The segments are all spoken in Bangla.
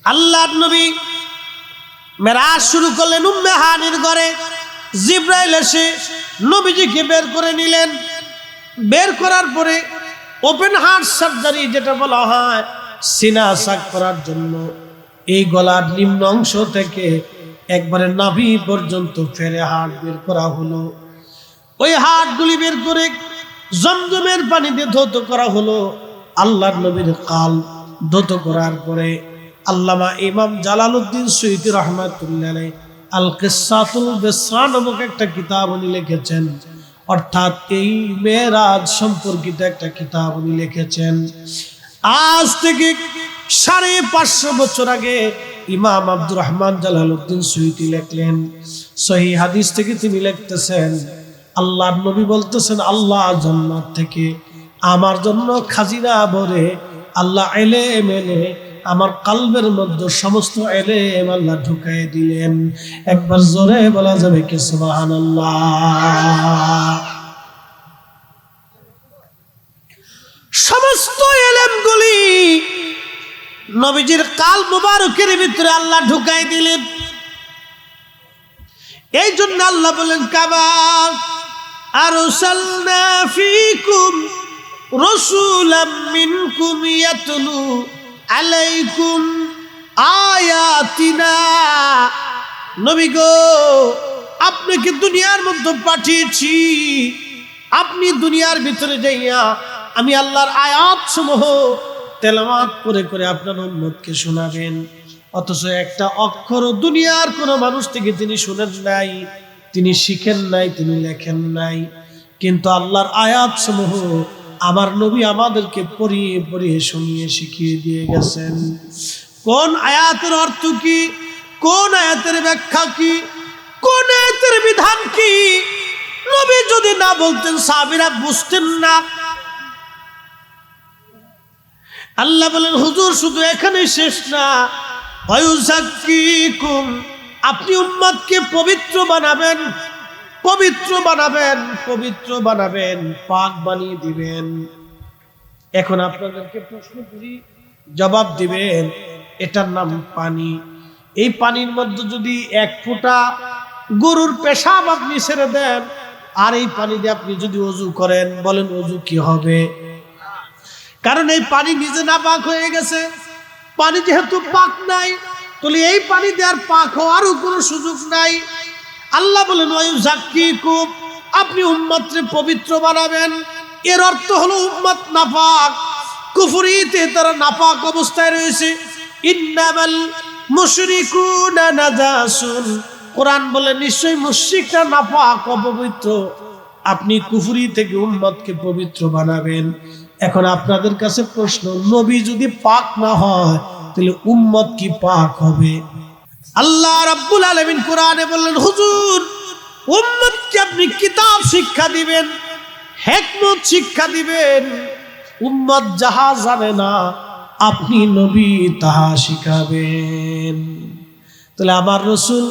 আল্লাহর নবী মেরাজ শুরু করলেন উম্মে হানির ঘরে। জিব্রাইল এসে নবীজিকে বের করে নিলেন। বের করার পরে ওপেন হার্ট সার্জারি যেটা বলা হয় সিনা সাক করার জন্য, এই গলার নিম্ন অংশ থেকে একবারে নাভি পর্যন্ত ফেরে হাড় বের করা হলো। ওই হাড়গুলি বের করে জমজমের পানিতে ধৌত করা হলো। আল্লাহর নবীর কাল ধৌত করার পরে আল্লামা ইমাম জালালউদ্দিন সুয়ুতী রাহমাতুল্লাহ আলাইহি আল কিসাতুল বিসরা নামক একটা কিতাব উনি লিখেছেন, অর্থাৎ এই মেরাজ সম্পর্কিত একটা কিতাব উনি লিখেছেন। আজ থেকে 550 বছর আগে ইমাম আব্দুর রহমান জালালউদ্দিন সুয়ুতী লিখলেন। সহিহ হাদিস থেকে তিনি লিখতেছেন, আল্লাহর নবী বলতেছেন, আল্লাহ জান্নাত থেকে আমার জন্য খাজিনা ভরে আল্লাহ ইলম এনে আমার কলবের মধ্যে সমস্ত ইলম আল্লাহ ঢুকাই দিলেন। একবার জোরে বলা যাবে কি সুবহানাল্লাহ। সমস্ত ইলমগুলি নবীজির কাল মুবারকের ভিতরে আল্লাহ ঢুকাই দিলেন। এই জন্য আল্লাহ বলেন, কামা আরসালনা ফীকুম রাসূলাম মিনকুম ইয়াতলু আলাইকুম আয়াতিনা। নবী গো, আপনাকে দুনিয়ার মধ্যে পাঠিয়েছি, আপনি দুনিয়ার ভিতরে যাইয়া আমি আল্লাহর আয়াত সমূহ তেলাওয়াত করে করে আপনার উম্মতকে শোনাবেন। অথচ একটা অক্ষর দুনিয়ার কোন মানুষ থেকে তিনি শুনেন নাই, তিনি শিখেন নাই, তিনি লেখেন নাই, কিন্তু আল্লাহর আয়াত সমূহ আমার নবী আমাদেরকে পড়িয়ে পড়িয়ে শুনিয়ে শিখিয়ে দিয়ে গেছেন। কোন আয়াতের অর্থ কি, কোন আয়াতের ব্যাখ্যা কি, কোন আয়াতের বিধান কি, নবী যদি না বলতেন সাহাবীরা বুঝতেন না। আল্লাহ বলেন, হুজুর শুধু এখানে শেষ না, ওয়ায়ুযাক্কিকুম, আপনি উম্মতকে পবিত্র বানাবেন, পবিত্র বানাবেন, পবিত্র বানাবেন, পাক বানিয়ে দিবেন। এখন আপনাদেরকে প্রশ্ন করি, জবাব দিবেন। এটার নাম পানি। এই পানির মধ্যে যদি 1 ফোঁটা গরুর পেশাব আপনি ছেড়ে দেন, আর এই পানি দিয়ে আপনি যদি ওযু করেন, বলেন ওযু কি হবে? কারণ এই পানি নিজে না পাক হয়ে গেছে। পানি যেহেতু পাক নাই, তাহলে এই পানি দিয়ে আর পাক হওয়ারও কোনো সুযোগ নাই। আল্লাহ বলেন, ওয়ায়ুযাক্কিকুম, আপনি উম্মতকে পবিত্র বানাবেন। এর অর্থ হলো উম্মত নাপাক, কুফরিতে তারা নাপাক অবস্থায় রয়েছে। ইন্নামাল মুশরিকুনা নাজাসুন, কোরআন বলে নিশ্চয়ই মুশরিকরা নাপাক, অপবিত্র। আপনি কুফরি থেকে উম্মতকে পবিত্র বানাবেন। এখন আপনাদের কাছে প্রশ্ন, নবী যদি পাক না হয় তাহলে উম্মত কি পাক হবে? আল্লাহ রাব্বুল আলামিন কোরআনে বললেন, হুজুর উম্মতকে আপনি কিতাব শিক্ষা দিবেন, হিকমত শিক্ষা দিবেন। উম্মত যাহা জানে না আপনি নবী তাহা শিখাবেন। তাহলে আমার রাসূল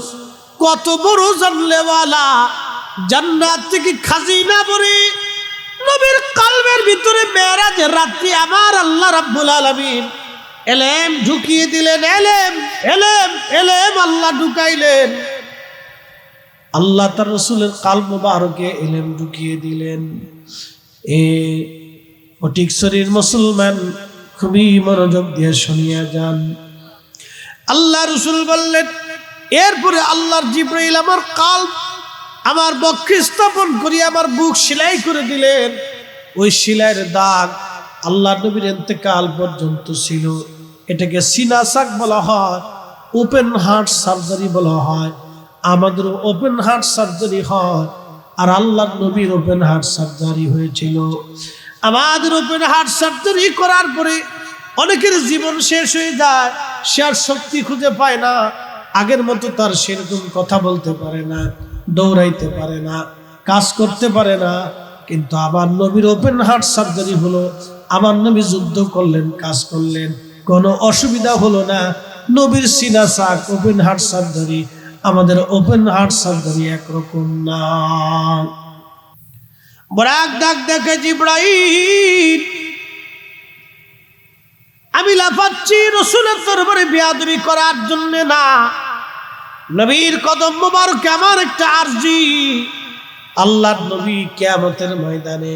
কত বড় জানলেওয়ালা, জান্নাত থেকে খাজিনা ভরে নবীর কলবের ভিতরে মেরাজের রাত্রি আমার আল্লাহ রাব্বুল আলামিন এলেম ঢুকিয়ে দিলেন। এলেম এলেম এলেম আল্লাহ ঢুকাইলেন। আল্লাহ তার রাসূলের কালব মুবারকে এলেম ঢুকিয়ে দিলেন। এ ফটিকছড়ির মুসলমান খুবই মনোযোগ দিয়ে শুনিয়া যান। আল্লাহ রাসূল বললেন, এরপরে আল্লাহর জিবরাইল আমার কালব, আমার বক্ষে স্থাপন করি আমার বুক সেলাই করে দিলেন। ওই সেলাইয়ের দাগ আল্লাহর নবীর ইন্তেকাল পর্যন্ত ছিল। এটাকে সিনা সাক বলা হয়, ওপেন হার্ট সার্জারি বলা হয়। আমাদের ওপেন হার্ট সার্জারি হয়, আর আল্লাহর নবীর ওপেন হার্ট সার্জারি হয়েছিল। আমাদের ওপেন হার্ট সার্জারি করার পরে অনেকের জীবন শেষ হয়ে যায়, সে আর শক্তি খুঁজে পায় না, আগের মতো তার সেরকম কথা বলতে পারে না, দৌড়াইতে পারে না, কাজ করতে পারে না। কিন্তু আমার নবীর ওপেন হার্ট সার্জারি হলো, আমার নবী যুদ্ধ করলেন, কাজ করলেন, কোনো অসুবিধা হলো না। নবীর সিনা সাক ওপেন হার্ট সার্জারি, আমাদের ওপেন হার্ট সার্জারি একরকম না। বরাক ডাক দেখে জিবরাইল, আমি লাফাচ্ছি রাসূলের দরবারে বেয়াদবি করার জন্য না, নবীর কদম মোবারকে আমার একটা আরজি, আল্লাহর নবী কিয়ামতের ময়দানে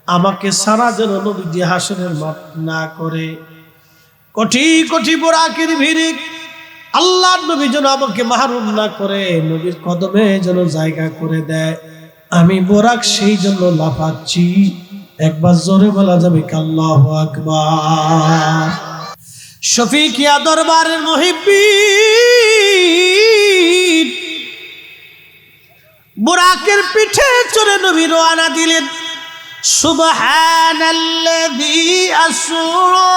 আমাকে সারা যেন নবীজি হাসরের মাঠ না করে, কোটি কোটি বুরাকের ভিড়ে আল্লাহর নবী যেন আমাকে মাহরুম না করে, নবীর কদমে যেন জায়গা করে দেয়। আমি বুরাক সেই জন্য লাফাচ্ছি। একবার জোরে বলা যাবে কি আল্লাহু আকবার। শফিকিয়া দরবারের মুহিব্বিন বুরাকের পিঠে চড়ে নবী রওনা দিলেন। সুবহানাল্লাযী আসরা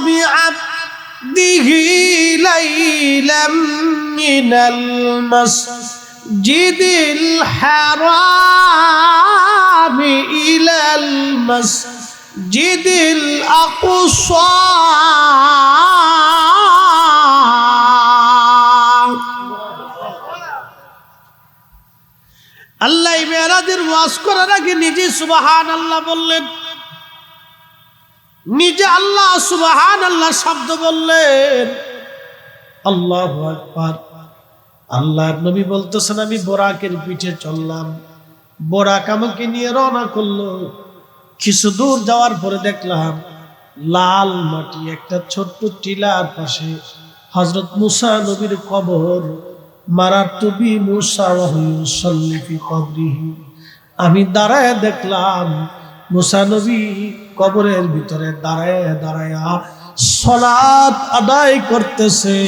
বিআবদিহি লাইলাম মিনাল মাসজিদিল হারাম ইলাল মাসজিদিল আকসা। আল্লাহ মেরাজের ওয়াজ করার আগে নিজে সুবহানাল্লাহ বললেন, নিজে আল্লাহ সুবহানাল্লাহ শব্দ বললেন। আল্লাহু আকবার। আল্লাহর নবী বলতেছেন, আমি বোরাকের পিঠে চললাম, বোরাক আমাকে নিয়ে রওনা করলো। কিছু দূর যাওয়ার পরে দেখলাম লাল মাটি একটা ছোট্ট টিলার পাশে হযরত মুসা নবীর কবর। মারারতু বি মুসা ওয়া হুয়া ইউসাল্লি ফি কবরিহি। আমি দাঁড়ায় দেখলাম মুসা নবী কবরের ভিতরে দাঁড়ায় দাঁড়ায় সালাত আদায় করতেছে।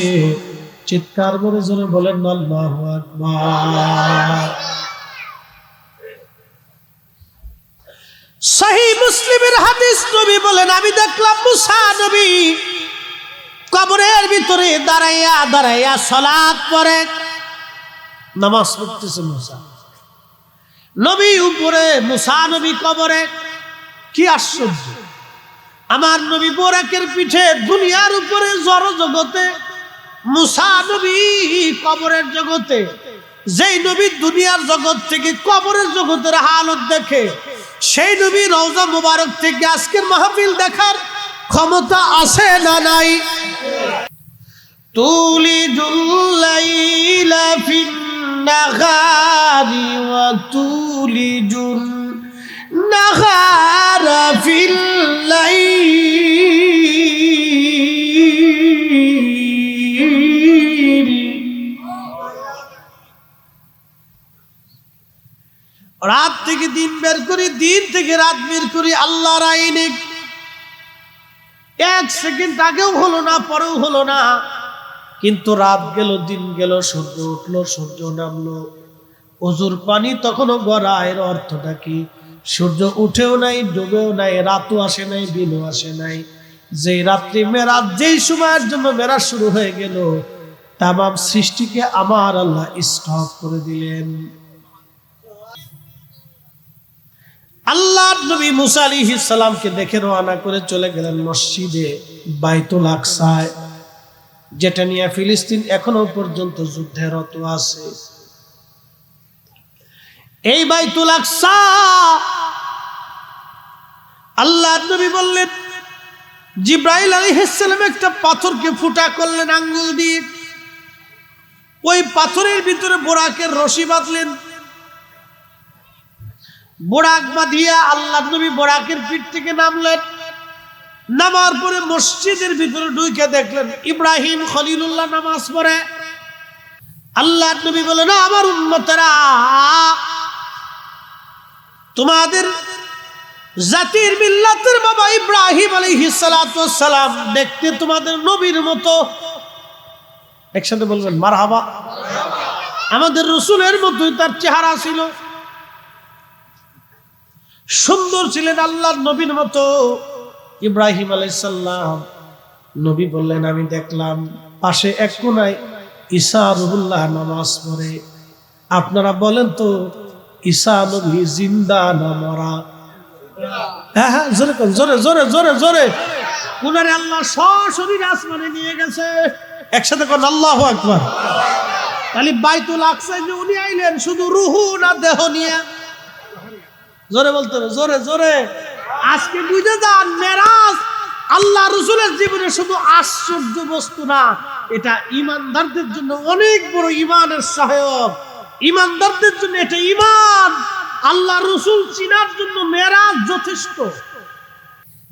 চিৎকার করে জোরে বলেন আল্লাহু আকবার। সহিহ মুসলিমের হাদিস, নবী বলেন আমি দেখলাম মুসা নবী কবরের ভিতরে দাঁড়াইয়া দাঁড়াইয়া সালাত পড়ে, নামাজ পড়তেছে মুসা নবী উপরে, মুসা নবী কবরে। কি আশ্চর্য! আমার নবী বোরাকের পিঠে দুনিয়ার উপরে জড় জগতে, মুসা নবী কবরের জগতে। যেই নবী দুনিয়ার জগৎ থেকে কবরের জগতের হালত দেখে, সেই নবী রওজা মুবারক থেকে আজকের মাহফিল দেখার ক্ষমতা আছে না নাই? তুলিজুল লাইলা ফিন নাহারি ওয়া তুলিজুন নাহারা ফিল লাইল। রাত থেকে দিন বের করি, দিন থেকে রাত বের করি আল্লাহর আইনে। এক সেকেন্ড আগেও হলো না, পরেও হলো না, কিন্তু রাত গেল, দিন গেল, সূর্য উঠলো, সূর্য নামলো, ওজুর পানি তখনও গড়ায়। এর অর্থটা কি? সূর্য উঠেও নাই, ডুবেও নাই, রাতও আসে নাই, দিনও আসে নাই। যেই রাত্রি মেরাজ, যেই সময়ের জন্য মেরাজ শুরু হয়ে গেল, তামাম সৃষ্টিকে আমার আল্লাহ স্টপ করে দিলেন। আল্লাহর নবী মুসা আলাইহিস সালামকে দেখে রওনা করে চলে গেলেন মসজিদে বাইতুল আকসায়, যেটা নিয়ে ফিলিস্তিন এখনো পর্যন্ত যুদ্ধরত আছে। এই বাইতুল আকসা আল্লাহর নবী বললেন, জিব্রাইল আলাইহিস সালাম একটা পাথরকে ফুটা করলেন আঙ্গুল দিয়ে, ওই পাথরের ভিতরে বোরাকের রশি বাঁধলেন। বোরাক বাঁধিয়া আল্লাহর নবী বোরাকের পিঠ থেকে নামলেন। নামার পরে মসজিদের ভিতরে ঢুকে দেখলেন ইব্রাহিম খলিলুল্লাহ নামাজ পড়ে। আল্লাহর নবী বলেন, আমার উম্মতেরা, তোমাদের জাতির মিল্লাতের বাবা ইব্রাহিম আলাইহিস সালাতু ওয়াস সালাম দেখতে তোমাদের নবীর মতো। একসাথে বলবেন মারহাবা। আমাদের রাসূলের মতোই তার চেহারা ছিল, সুন্দর ছিলেন আল্লাহর নবীর মতো। ইব্রাহিম আলাইহিস সালাম নবী বললেন, আমি দেখলাম পাশে এক কোনায় ঈসা রুহুল্লাহ নামাজ পড়ে। আপনারা বলেন তো, ঈসা নবী জিন্দা না মরা? হ্যাঁ হ্যাঁ, জোরে জোরে জোরে জোরে জোরে। কোনারে আল্লাহ সশরীর আসমানে নিয়ে গেছে। একসাথে কোন আল্লাহু আকবার। তাহলে বাইতুল আকসায় যে উনি আইলেন শুধু রুহু না দেহ নিয়ে? জোরে বলতে হবে, জোরে জোরে। আজকে বুঝে যান, মেরাজ আল্লাহ রাসূলের জীবনে শুধু আশ্চর্য বস্তু না, এটা ঈমানদারদের জন্য অনেক বড় ঈমানের সহায়ক। ঈমানদারদের জন্য এটা ঈমান। আল্লাহ রাসূল চিনার জন্য মেরাজ যথেষ্ট।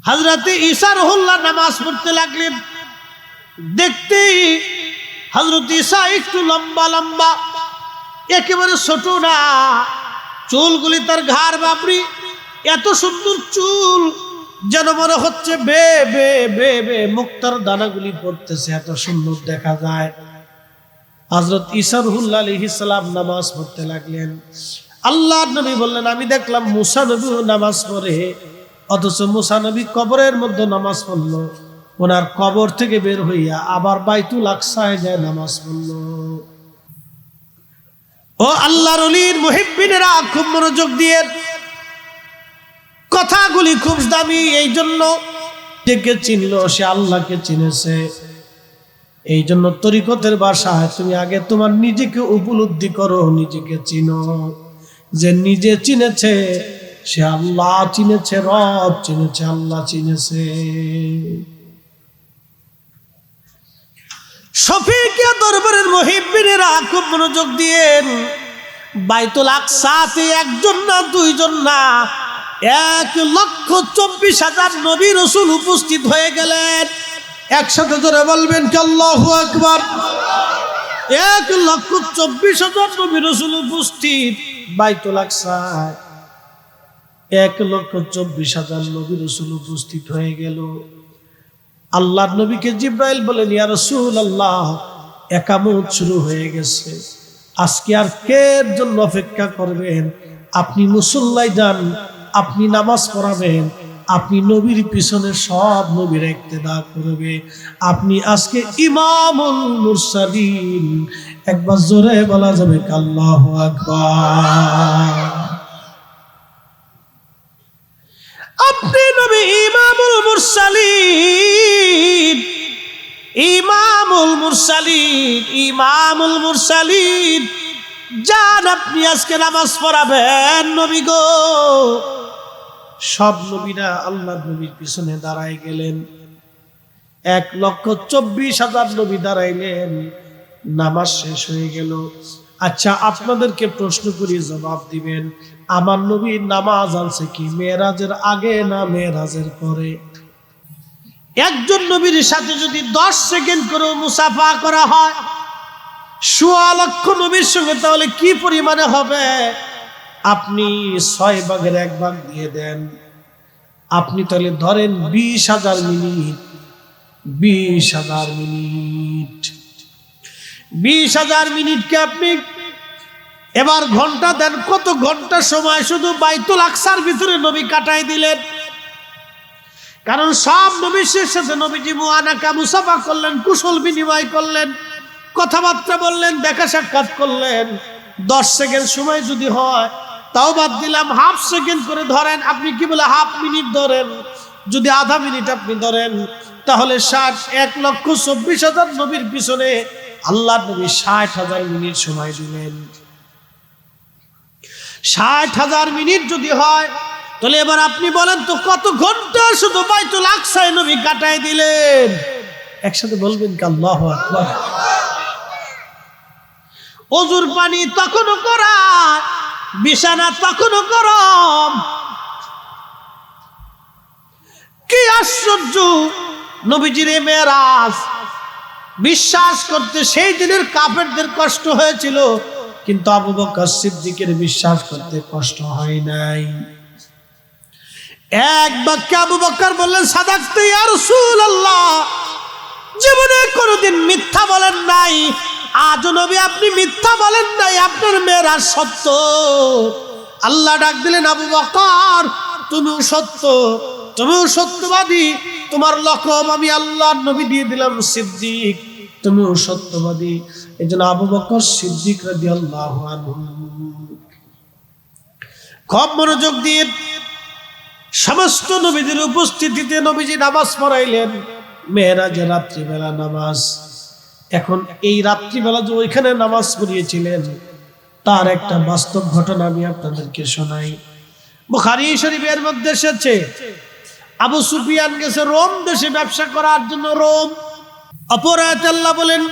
হযরতে ঈসা রুহুল্লাহ নামাজ পড়তে লাগলেন। দেখতেই হযরত ঈসা একটু লম্বা লম্বা, একেবারে ছোট না, চুলগুলি তার ঘাড় বাবরি, এত সুন্দর চুল যেন মনে হচ্ছে বে বে বে বে মুক্তার দানাগুলি পড়তেছে, এত সুন্দর দেখা যায়। হযরত ঈসা রুহুল্লাহ আলাইহিস সালাম নামাজ পড়তে লাগলেন। আল্লাহর নবী বললেন, আমি দেখলাম মুসা নবীও নামাজ পড়ে, অথচ মুসা নবী কবরের মধ্যে নামাজ পড়লো, ওনার কবর থেকে বের হইয়া আবার বাইতুল আকসায় যায় নামাজ পড়লো। ও আল্লাহর ওলির মুহিব্বিনেরা, খুব মনোযোগ দিয়ে কথাগুলি খুব দামি। এই জন্য যাকে চিনলো সে আল্লাহকে চিনেছে। এই জন্য তরিকতের ভাষায় তুমি আগে তোমার নিজেকে উপলব্ধি করো, নিজেকে চিনো। যে নিজে চিনেছে সে আল্লাহ চিনেছে, রব চিনেছে, আল্লাহ চিনেছে। শফিকিয়া দরবারের মুহিব্বিনেরা খুব মনোযোগ দিয়ে, বাইতুল আকসাতে একজন না, দুইজন না, 1,24,000 নবী রাসূল উপস্থিত হয়ে গেলেন। একসাথে ধরে বলবেন কি আল্লাহু আকবার। 1,24,000 নবী রাসূল উপস্থিত বাইতুল আকসায়। 1,24,000 নবী রাসূল উপস্থিত হয়ে গেল। আল্লাহর নবীকে জিব্রাইল বলেন, ইয়া রাসূলুল্লাহ, একামত শুরু হয়ে গেছে, আজকে আর কের জন্য অপেক্ষা করবেন? আপনি মুসল্লায় যান, আপনি নামাজ পড়াবেন, আপনি নবীর পিছনে সব নবীর ইক্তেদা করবে। আপনি আজকে ইমামুল মুরসালিন। একবার জোরে বলা যাবে আল্লাহু আকবার। আপনি নবী ইমামুল মুরসালিন, ইমামুল মুরসালিন, ইমামুল মুরসালিন। যান, আপনি আজকে নামাজ পড়াবেন নবী গো। সব নবীরা আল্লাহর নবীর পিছনে দাঁড়ায় গেলেন। 1,24,000 নবী দাঁড়াইলেন। নামাজ শেষ হয়ে গেল। আচ্ছা, আপনাদেরকে প্রশ্ন করি, জবাব দিবেন। আমার নবীর নামাজ আনছে কি মেরাজের আগে না মেরাজের পরে? একজন নবীর সাথে যদি 10 সেকেন্ড করে মুসাফা করা হয় 1.25 লক্ষ নবীর সঙ্গে, তাহলে কি পরিমাণে হবে? আপনি 6 ভাগের 1 ভাগ দিয়ে দেন। আপনি তাহলে ধরেন 20,000 মিনিট। 20,000 মিনিট, 20,000 মিনিটকে আপনি এবার ঘন্টা দেন। কত ঘন্টা সময় শুধু বাইতুল আকসার ভিতরে নবী কাটাই দিলেন। কারণ সব নবীর সাথে নবীজি মুআনাকা মুসাফা করলেন, কুশল বিনিময় করলেন, কথাবার্তা বললেন, দেখা সাক্ষাৎ করলেন। 10 সেকেন্ড সময় যদি হয়, তাও বাদ দিলাম, হাফ সেকেন্ড করে ধরেন। আপনি কি বলে হাফ মিনিট ধরেন, যদি আধা মিনিট আপনি ধরেন, তাহলে 1,24,000 নবীর পিছনে আল্লাহর নবী 60,000 মিনিট সময় দিলেন। 60,000 মিনিট যদি হয়, তাহলে এবার আপনি বলেন তো কত ঘন্টা শুধু বাইতুল আকসায় নবী কাটায় দিলেন? একসাথে বলবেন কি আল্লাহু আকবার। ওজুর পানি তখনও করা, বিছানা তখনও গরম। কি আশ্চর্য! নবীজির মেরাজ বিশ্বাস করতে সেই দিনের কাফেরদের কষ্ট হয়েছিল, কিন্তু আবু বকর সিদ্দিকের বিশ্বাস করতে কষ্ট হয় নাই। এক বাক্যে আবু বকর বললেন, সাদাকতু ইয়া রাসূলুল্লাহ, জীবনে কোনোদিন মিথ্যা বলেন নাই। আজ নবী আপনি মিথ্যা বলেন নাই, আপনার মেরাজ সত্য। আল্লাহ ডাক দিলেন, আবু বকর তুমিও সত্য, তুমিও সত্যবাদী। তোমার লকব আমি আল্লাহর নবী দিয়ে দিলাম সিদ্দিক, তুমিও সত্যবাদী। এই জন্য আবু বকর সিদ্দিক রাদিয়াল্লাহু আনহু খুব মনোযোগ দিয়ে সমস্ত নবীদের উপস্থিতিতে নবীজি নামাজ পড়াইলেন। মেরাজের রাত্রিবেলা নামাজ। এখন এই রাত্রিবেলা যে ওইখানে নামাজ পড়িয়েছিলেন, তার একটা বাস্তব ঘটনা আমি আপনাদেরকে শোনাই। বুখারী শরীফের মধ্যে এসেছে, আবু সুফিয়ান গেছে রোম দেশে ব্যবসা করার জন্য রোম। অপর আয়াতে আল্লাহ বলেন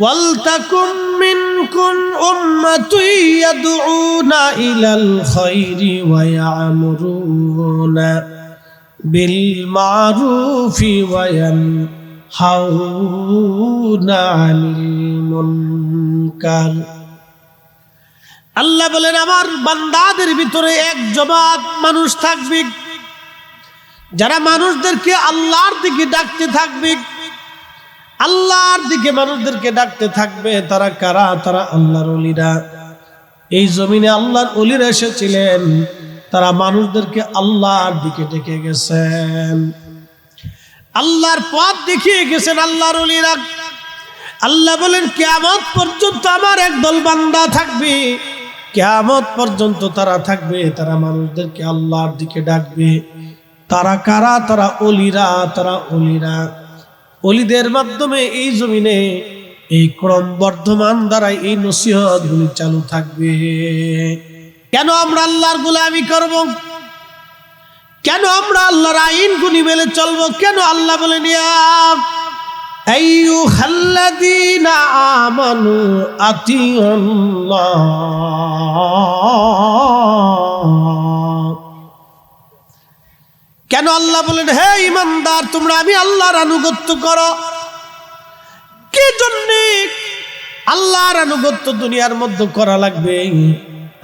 ওয়ালতাকুম মিনকুম উম্মাতুন ইয়াদউনা ইলাল খায়রি ওয়া ইয়া'মুরুনা বিল মা'রুফি ওয়া ইয়ানহাউনা আনিল মুনকার। আল্লাহ বলেন আমার বান্দাদের ভিতরে এক জমাত মানুষ থাকবে যারা মানুষদেরকে আল্লাহর দিকে ডাকতে থাকবে, আল্লাহর দিকে মানুষদেরকে ডাকতে থাকবে। তারা কারা? তারা আল্লাহর ওলিরা। এই জমিনে আল্লাহর ওলিরা এসেছিলেন, তারা মানুষদেরকে আল্লাহর দিকে ডেকে গেছেন, আল্লাহর পথ দেখিয়ে গেছেন আল্লাহর ওলিরা। আল্লাহ বলেন কিয়ামত পর্যন্ত আমার একদল বান্দা থাকবে, কিয়ামত পর্যন্ত তারা থাকবে, তারা মানুষদেরকে আল্লাহর দিকে ডাকবে। তারা কারা? তারা ওলিরা, তারা ওলিরা। ওলিদের মাধ্যমে এই জমিনে এই ক্রম বর্ধমান দ্বারা এই নসিহত গুলি চালু থাকবে। কেন আমরা আল্লাহর গোলামি করব? কেন আমরা আল্লাহর আইন গুলি মেনে চলবো? কেন আল্লাহ বলেন ইয়া আইয়ুহাল্লাযীনা আমানু আতিউল্লাহ। কেন আল্লাহ বলেন হে ঈমানদার তোমরা আমি আল্লাহর আনুগত্য করো? কি জন্য আল্লাহর আনুগত্য দুনিয়ার মধ্যে করা লাগবে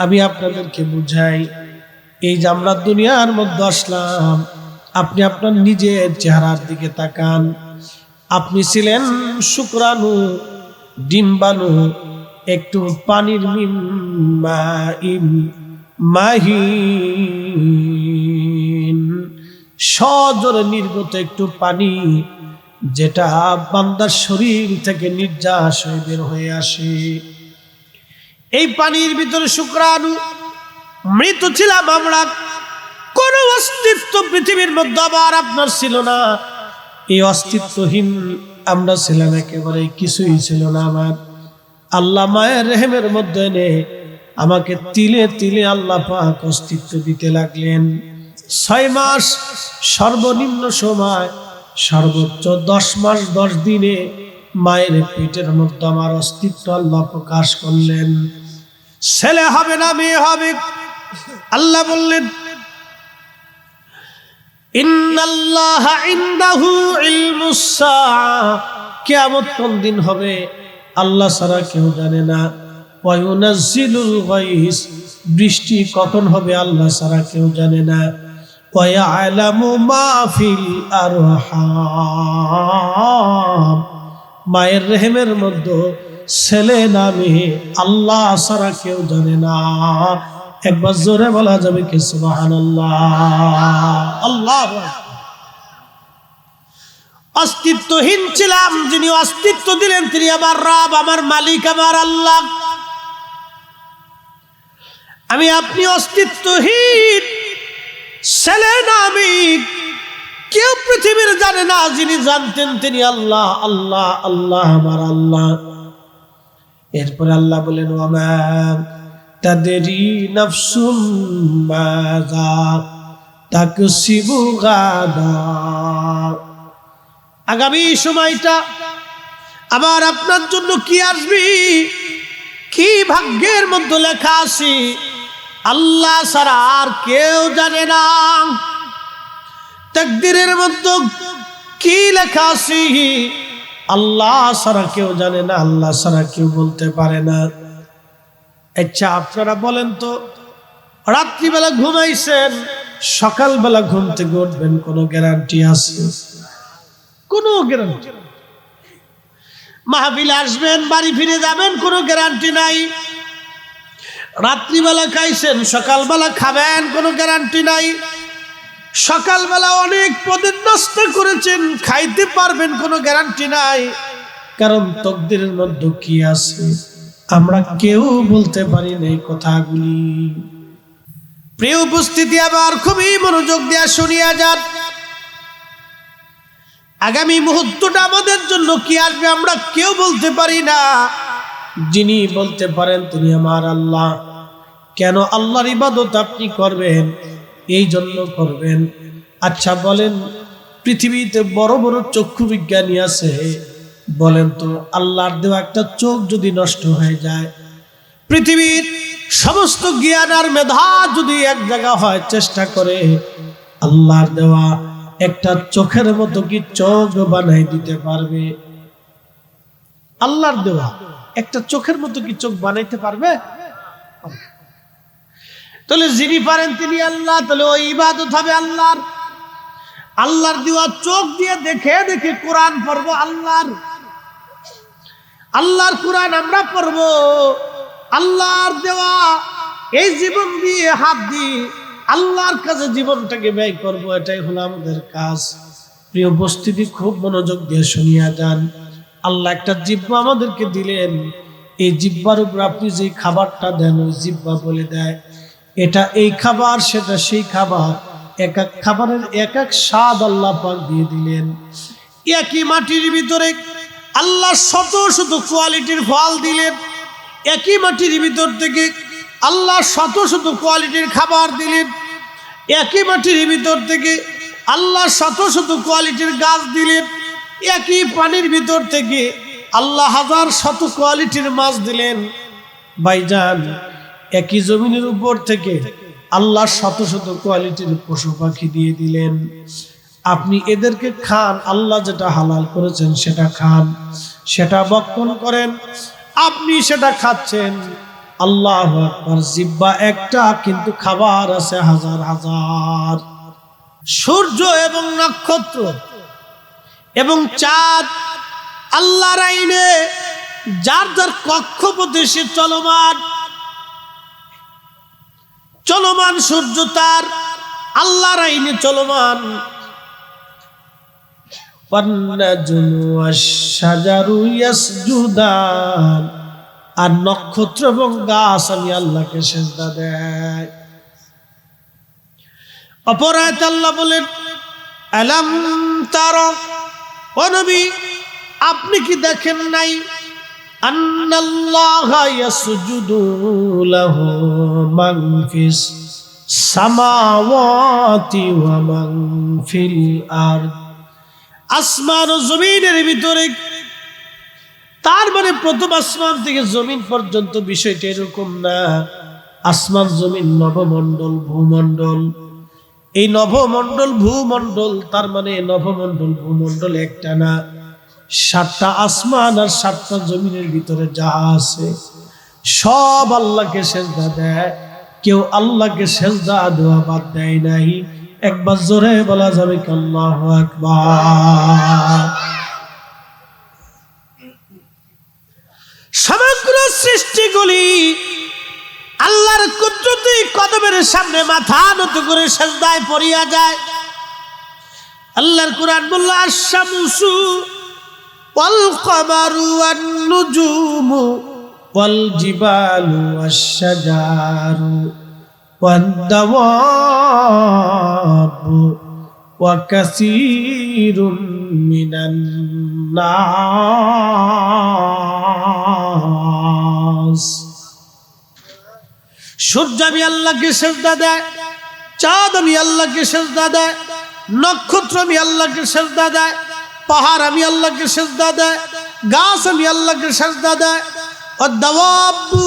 আমি আপনাদেরকে বুঝাই। এই যে আমরা দুনিয়ার মধ্যে আসলাম, আপনি আপনার নিজের চেহারার দিকে তাকান। আপনি ছিলেন শুক্রাণু, ডিম্বাণু, একটু পানির মাহিন, সজোরে নির্গত একটু পানি, যেটা বান্দার শরীর থেকে নির্যাস হয়ে বের হয়ে আসে। এই পানির ভিতরে শুক্রাণু, মৃত ছিলাম আমরা, কোন অস্তিত্ব পৃথিবীর মধ্যে আবার আপনার ছিল না। এই অস্তিত্বহীন আমরা ছিলাম, একেবারে কিছুই ছিল না আমার। আল্লাহ মায়ের রেহেমের মধ্যে এনে আমাকে তিলে তিলে আল্লাহ পাক অস্তিত্ব দিতে লাগলেন। 6 মাস সর্বনিম্ন সময়, সর্বোচ্চ 10 মাস 10 দিনে মায়ের পেটের মধ্যে আমার অস্তিত্ব আল্লাহ প্রকাশ করলেন। ছেলে হবে না মেয়ে হবে? আল্লাহ বললেন ইন্নাল্লাহা ইনদাহু ইলমুস সাআ, কিয়ামত কোন দিন হবে আল্লাহ ছাড়া কেউ জানে না। ওয়া ইউনাজ্জিলুল গায়স, বৃষ্টি কখন হবে আল্লাহ ছাড়া কেউ জানে না। ওয়া ইয়ালামু মা ফিল আরহাম, মায়ের রেহেমের মধ্যে ছেলে না মেয়ে আল্লাহ ছাড়া কেউ জানে না। একবার জোরে বলা যাবে কি সুবহানাল্লাহ? আল্লাহু আকবার। অস্তিত্বহীন ছিলাম, যিনি অস্তিত্ব দিলেন তিনি আমার রব, আমার মালিক, আমার আল্লাহ। আমি আপনি অস্তিত্বহীন, ছেলে না আমি, কেউ পৃথিবীর জানে না। যিনি জানতেন তিনি আল্লাহ, আল্লাহ, আল্লাহ, আমার আল্লাহ। এরপরে আল্লাহ বলেন ওয়ামা তাদরি নাফসুম মাযা তাকসিবু গাদা, আগামী সময়টা আমার আপনার জন্য কি আসবে, কি ভাগ্যের মধ্যে লেখা আছে আল্লাহ ছাড়া আর কেউ জানে না। তাকদীরের মধ্যে কি লেখা আছে আল্লাহ ছাড়া কেউ জানে না, আল্লাহ ছাড়া কেউ বলতে পারে না। আচ্ছা আপনারা বলেন তো, রাত্রিবেলা ঘুমাইছেন, সকালবেলা ঘুম থেকে উঠবেন, কোনো গ্যারান্টি আছে? কোনো গ্যারান্টি। মাহফিলে আসবেন, বাড়ি ফিরে যাবেন, কোনো গ্যারান্টি নাই। রাত্রিবেলা খাইছেন, সকালবেলা খাবেন, কোনো গ্যারান্টি নাই। সকালবেলা অনেক পদের নাস্তা করেছেন, খাইতে পারবেন, কোনো গ্যারান্টি নাই। কারণ তকদিরের মধ্যে কি আছে আমরা কেউ বলতে পারি না এই কথাগুলি। প্রিয় উপস্থিতি, আবার খুবই মনোযোগ দিয়ে শুনিয়া যান। আগামী মুহূর্তটা আমাদের জন্য কি আসবে আমরা কেউ বলতে পারি না। যিনি বলতে পারেন তিনি আমার আল্লাহ। কেন আল্লাহর ইবাদত আপনি করবেন? এই জন্য করবেন আচ্ছা বলেন, পৃথিবীতে বড় বড় চক্ষু বিজ্ঞানী আছে, বলেন তো আল্লাহর দেওয়া একটা চোখ যদি নষ্ট হয়ে যায়, পৃথিবীর সমস্ত জ্ঞান আর মেধা যদি এক জায়গা হয়, চেষ্টা করে আল্লাহর দেওয়া একটা চোখের মতো কি চোখ বানাই দিতে পারবে? আল্লাহর দেওয়া একটা চোখের মতো কি চোখ বানাইতে পারবে? তাহলে যিনি পারেন তিনি আল্লাহ, তাহলে ওই ইবাদত হবে আল্লাহর। আল্লাহর দেওয়া চোখ দিয়ে দেখে দেখে কোরআন পড়বো আল্লাহর কোরআন আমরা পড়বো, আল্লাহর দেওয়া এই জীবন দিয়ে হাত দিয়ে আল্লাহর কাছে জীবনটাকে ব্যয় করব, এটাই হলো আমাদের কাজ। প্রিয় উপস্থিতি, খুব মনোযোগ দিয়ে শুনিয়া যান। আল্লাহ একটা জিহ্বা আমাদেরকে দিলেন, এই জিহ্বার উপর আপনি যে খাবারটা দেন, ওই জিহ্বা বলে দেয় এটা এই খাবার, সেটা সেই খাবার। এক এক খাবারের এক এক স্বাদ আল্লাহ পাক দিয়ে দিলেন। একই মাটির ভিতরে আল্লাহ শত শত কোয়ালিটির ফল দিলেন, একই মাটির ভিতর থেকে আল্লাহ শত শত কোয়ালিটির খাবার দিলেন, একই মাটির ভিতর থেকে আল্লাহ শত শত কোয়ালিটির গাছ দিলেন, একই পানির ভিতর থেকে আল্লাহ হাজার শত কোয়ালিটির মাছ দিলেন। ভাইজান, একই জমিনের উপর থেকে আল্লাহ শত শত কোয়ালিটির পশু পাখি দিয়ে দিলেন। আপনি এদেরকে খান, আল্লাহ যেটা হালাল করেছেন সেটা খান, সেটা ভক্ষণ করেন, আপনি সেটা খাচ্ছেন। আল্লাহু আকবার। জিহ্বা একটা, কিন্তু খাবার আছে হাজার হাজার। সূর্য এবং নক্ষত্র এবং চাঁদ আল্লাহর আইনে যার যার কক্ষপথে সে চলমান সূর্য তার আল্লাহর আইনে চলমান। আর নক্ষত্র এবং গাছ আমি আল্লাহকে সেজদা দেয়। অপর আয়াতে আল্লাহ বলেন, আলাম তারা, ও নবী আপনি কি দেখেন নাই, আন্নাল্লাহা ইয়াসজুদু লাহু মান ফিস সামাওয়াতি ওয়া মান ফিল আরদ। আসমান ও জমিনের ভিতরে, তার মানে প্রথম আসমান থেকে জমিন পর্যন্ত বিষয়টা এরকম না। আসমান জমিন নভমণ্ডল ভূমণ্ডল, এই নভমণ্ডল ভূমণ্ডল, তার মানে নভমণ্ডল ভূমণ্ডল একটা না, 7টা আসমান আর 7টা জমিনের ভিতরে যা আছে সব আল্লাহকে সেজদা দেয়। কেউ আল্লাহকে সেজদা দেওয়া বাদ দেয় নাই। একবার জোরে বলা যাবে কি আল্লাহু আকবার। সমগ্র সৃষ্টিগুলি আল্লাহর কুদরতি কদমের সামনে মাথা নত করে সেজদায় পড়িয়া যায়। আল্লাহর কোরআন বলল, আশ-শামসু ওয়াল কমারু ওয়ান নুজুমু ওয়াল জিবালু ওয়াশ-শাজারু ওয়াদ দাওয়াবু ওয়া কাসীরুম মিনান নাস। সূর্য আমি আল্লাহকে সেজদা দেয়, চাঁদ আমি আল্লাহকে সেজদা দেয়, নক্ষত্র আমি আল্লাহকে সেজদা দেয়, পাহাড় আমি আল্লাহকে সেজদা দেয়, গাছ আমি আল্লাহকে সেজদা দেয়, ওয়াদ-দাওয়াবু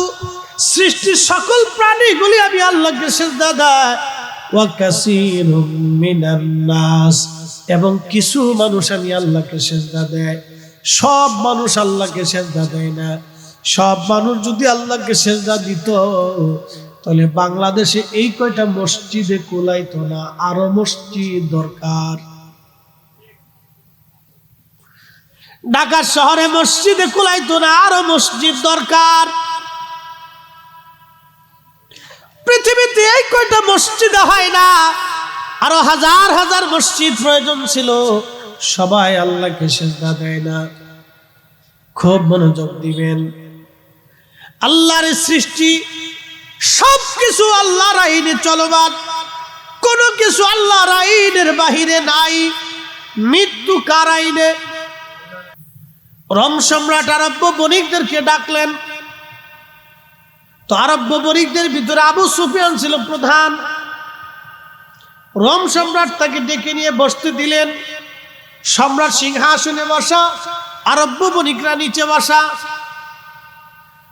সৃষ্টির সকল প্রাণীগুলি আমি আল্লাহকে সেজদা দেয়, ওয়া কাসীরুম মিনান নাস এবং কিছু মানুষ আমি আল্লাহকে সেজদা দেয়। সব মানুষ আল্লাহকে সেজদা দেয় না। সব মানুষ যদি আল্লাহকে সেজদা দিত, তাহলে বাংলাদেশে এই কয়টা মসজিদে কুলাইতো না, আরো মসজিদ দরকার। ঢাকা শহরে মসজিদে কুলাইতো না, আরো মসজিদ দরকার। পৃথিবীতে এই কয়টা মসজিদে হয় না, আরো হাজার হাজার মসজিদ প্রয়োজন ছিল। সবাই আল্লাহকে সেজদা দেয় না। খুব মনোযোগ দিবেন। আল্লাহর সৃষ্টি সবকিছু আল্লাহর আইনে চলমান, কোনো কিছু আল্লাহর আইনের বাহিরে নাই। মৃত্যু কার আইনে? রোম সম্রাট আরব বণিকদেরকে ডাকলেন, তো আরব বণিকদের ভিতরে আবু সুফিয়ান ছিল প্রধান। রোম সম্রাট তাকে ডেকে নিয়ে বসতে দিলেন। সম্রাট সিংহাসনে বসা, আরব্য বণিকরা নিচে বসা।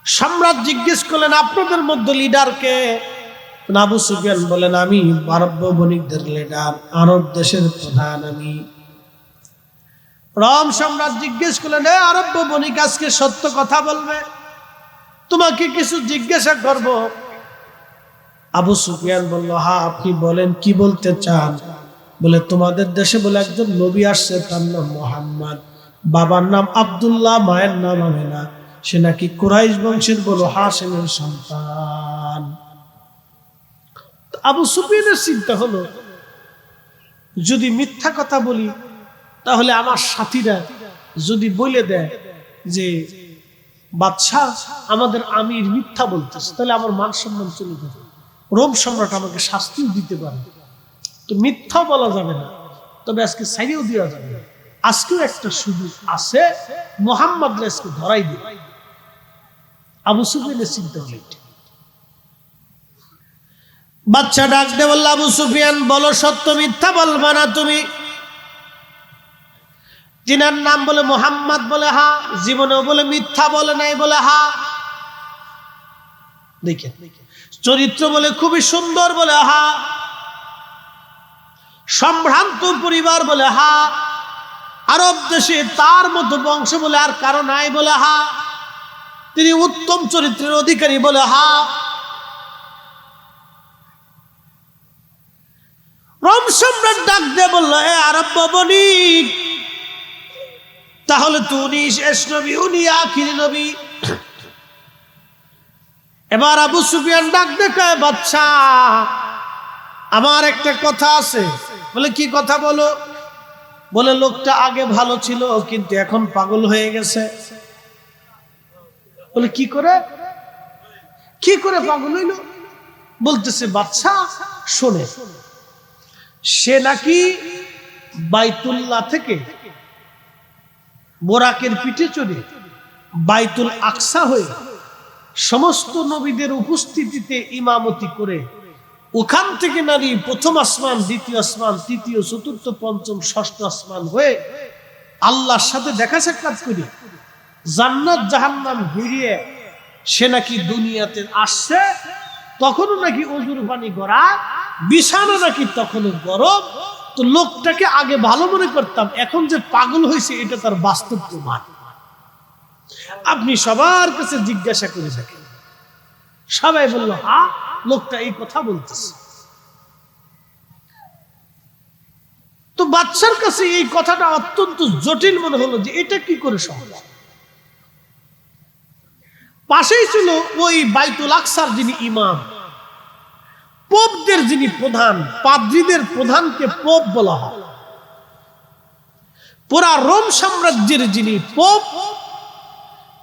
সম্রাট জিজ্ঞেস করলেন, আপনাদের মধ্যে লিডার কে? আবু সুফিয়ান বলেন, আমি আরব্য বণিকদের লিডার, আরব দেশের প্রধান আমি। রোম সম্রাট জিজ্ঞেস করলেন, আরব্য বণিক, আজকে সত্য কথা বলবে, তোমাকে কিছু জিজ্ঞাসা করব। আবু সুফিয়ান বলল, হ্যাঁ আপনি বলেন, কি বলতে চান? বলে, তোমাদের দেশে বলে একজন নবী আসছে, তার নাম মুহাম্মদ, বাবার নাম আব্দুল্লাহ, মায়ের নাম আমিনা, সে নাকি কুরাইশ বংশের বলো হাশিমের সন্তান। আবু সুফিয়ানের চিন্তা হলো, যদি মিথ্যা কথা বলি তাহলে আমার সাথীরা যদি বলে দেয় যে বাদশাহ আমাদের আমির মিথ্যা বলতেছে, তাহলে আমার মান সম্মান চলে যাবে, রোম সম্রাট আমাকে শাস্তিও দিতে পারে। তো মিথ্যা বলা যাবে না, তবে আজকে সাইরেও দেওয়া যাবে না। আজকেও একটা সুযোগ আছে, মুহাম্মদ আজকে ধরাই দিবে। আবু সুফিয়ানের চিন্তা হলো এটা। বাচ্চা ডাক দে বলল, আবু সুফিয়ান বলো সত্য, মিথ্যা বলবা না তুমি। তিনার নাম বলে মুহাম্মদ, বলে হ্যাঁ। জীবনেও বলে মিথ্যা বলে নাই, বলে হ্যাঁ। দেখেন চরিত্র বলে খুবই সুন্দর, বলে হ্যাঁ। সম্ভ্রান্ত পরিবার, বলে হ্যাঁ। আরব দেশে তার মতো বংশ বলে আর কারো নাই, বলে হ্যাঁ। তিনি উত্তম চরিত্রের অধিকারী, বলে হ্যাঁ। রোম সম্রাট ডাক দিয়ে বলল, আরব বণিক, তাহলে তো উনি শেষ নবী, উনি আখিরি নবী। এবার আবু সুফিয়ান ডাক দেখে, বাচ্চা আমার একটা কথা আছে। বলে, কি কথা বলো? বলে, লোকটা আগে ভালো ছিল কিন্তু এখন পাগল হয়ে গেছে। বলে, কি করে পাগল হইল? বলতেছে, বাচ্চা শোনে, সে নাকি বাইতুল্লাহ থেকে বোরাকের পিঠে চড়ে বাইতুল আকসা হয়ে সমস্ত নবীদের উপস্থিতিতে ইমামতি করে ওখান থেকে নারী প্রথম আসমান, দ্বিতীয় আসমান, তৃতীয়, চতুর্থ, পঞ্চম, ষষ্ঠ আসমান হয়ে আল্লাহর সাথে দেখা সাক্ষাৎ করে জান্নাত জাহান্নাম ঘুরিয়ে সে নাকি দুনিয়াতে আসছে। তখনও নাকি অজুর পানি গড়া, বিছানা নাকি তখনও গরম। তো লোকটাকে আগে ভালো মনে করতাম, এখন যে পাগল হয়েছে এটা তার বাস্তব প্রমাণ। আপনি সবার কাছে জিজ্ঞাসা করে থাকেন, সবাই বলল হ্যাঁ, লোকটা এই কথা বলতেছে। তো বাদশার কাছে এই কথাটা অত্যন্ত জটিল মনে হলো, যে এটা কি করে সম্ভব। পাশেই ছিল ওই বাইতুল আকসার যিনি ইমাম, পোপদের যিনি প্রধান, পাদ্রীদের প্রধানকে পোপ বলা হয়। পুরা রোম সাম্রাজ্যের যিনি পোপ,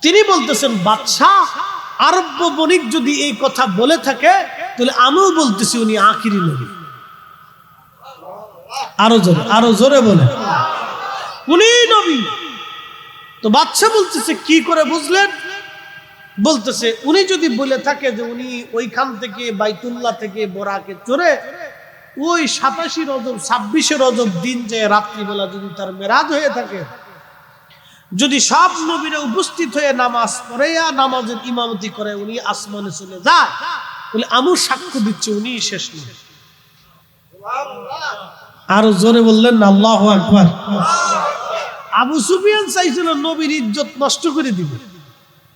তিনি বলতেছেন, বাদশাহ আরব্য বণিক যদি এই কথা বলে থাকে, তাহলে আমিও বলতেছি উনি আখিরি নবী। আরো জোরে বলে, উনি নবী। তো বাদশাহ বলতেছে, কি করে বুঝলেন? বলতেছে, উনি যদি বলে থাকে যে উনি ওইখান থেকে বাইতুল্লাহ থেকে বোরাকে চড়ে ওই 27 রজব 26 রজব দিন যে রাত্রিবেলা যদি তার মেরাজ হয়ে থাকে, যদি সব নবীরা উপস্থিত হয়ে নামাজ পড়ে নামাজের ইমামতি করে উনি আসমানে চলে যায়, বলে আমি সাক্ষ্য দিচ্ছি উনি শেষ নবী। আরো জোরে বললেন না আল্লাহু আকবার। আবু সুফিয়ান চাইছিল নবীর ইজ্জত নষ্ট করে দিবে,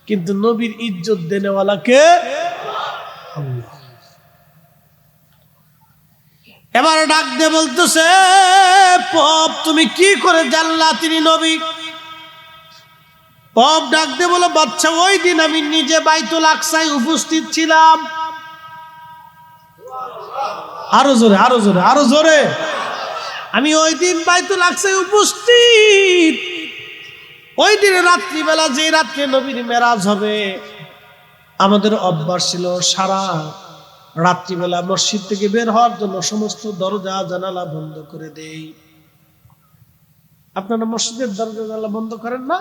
কিন্তু নবীর ইজ্জত দেনেওয়ালা কে? আল্লাহ। এবার ডাক দিয়ে বলতেছে, পপ তুমি কি করে জানলা তিনি নবী? পপ ডাক দিয়ে বলে, বাচ্চা ওই দিন আমি নিজে বাইতুল আকসায় উপস্থিত ছিলাম। আরো জোরে, আরো জোরে, আরো জোরে। আমি ওই দিন বাইতুল আকসায় উপস্থিত। ওই দিনে রাত্রিবেলা, যে রাত্রে নবীর মেরাজ হবে, আমাদের অভ্যাস ছিল সারা রাত্রিবেলা মসজিদ থেকে বের হওয়ার জন্য সমস্ত দরজা জানালা বন্ধ করে দেই। আপনারা মসজিদের দরজা জানালা বন্ধ করেন না?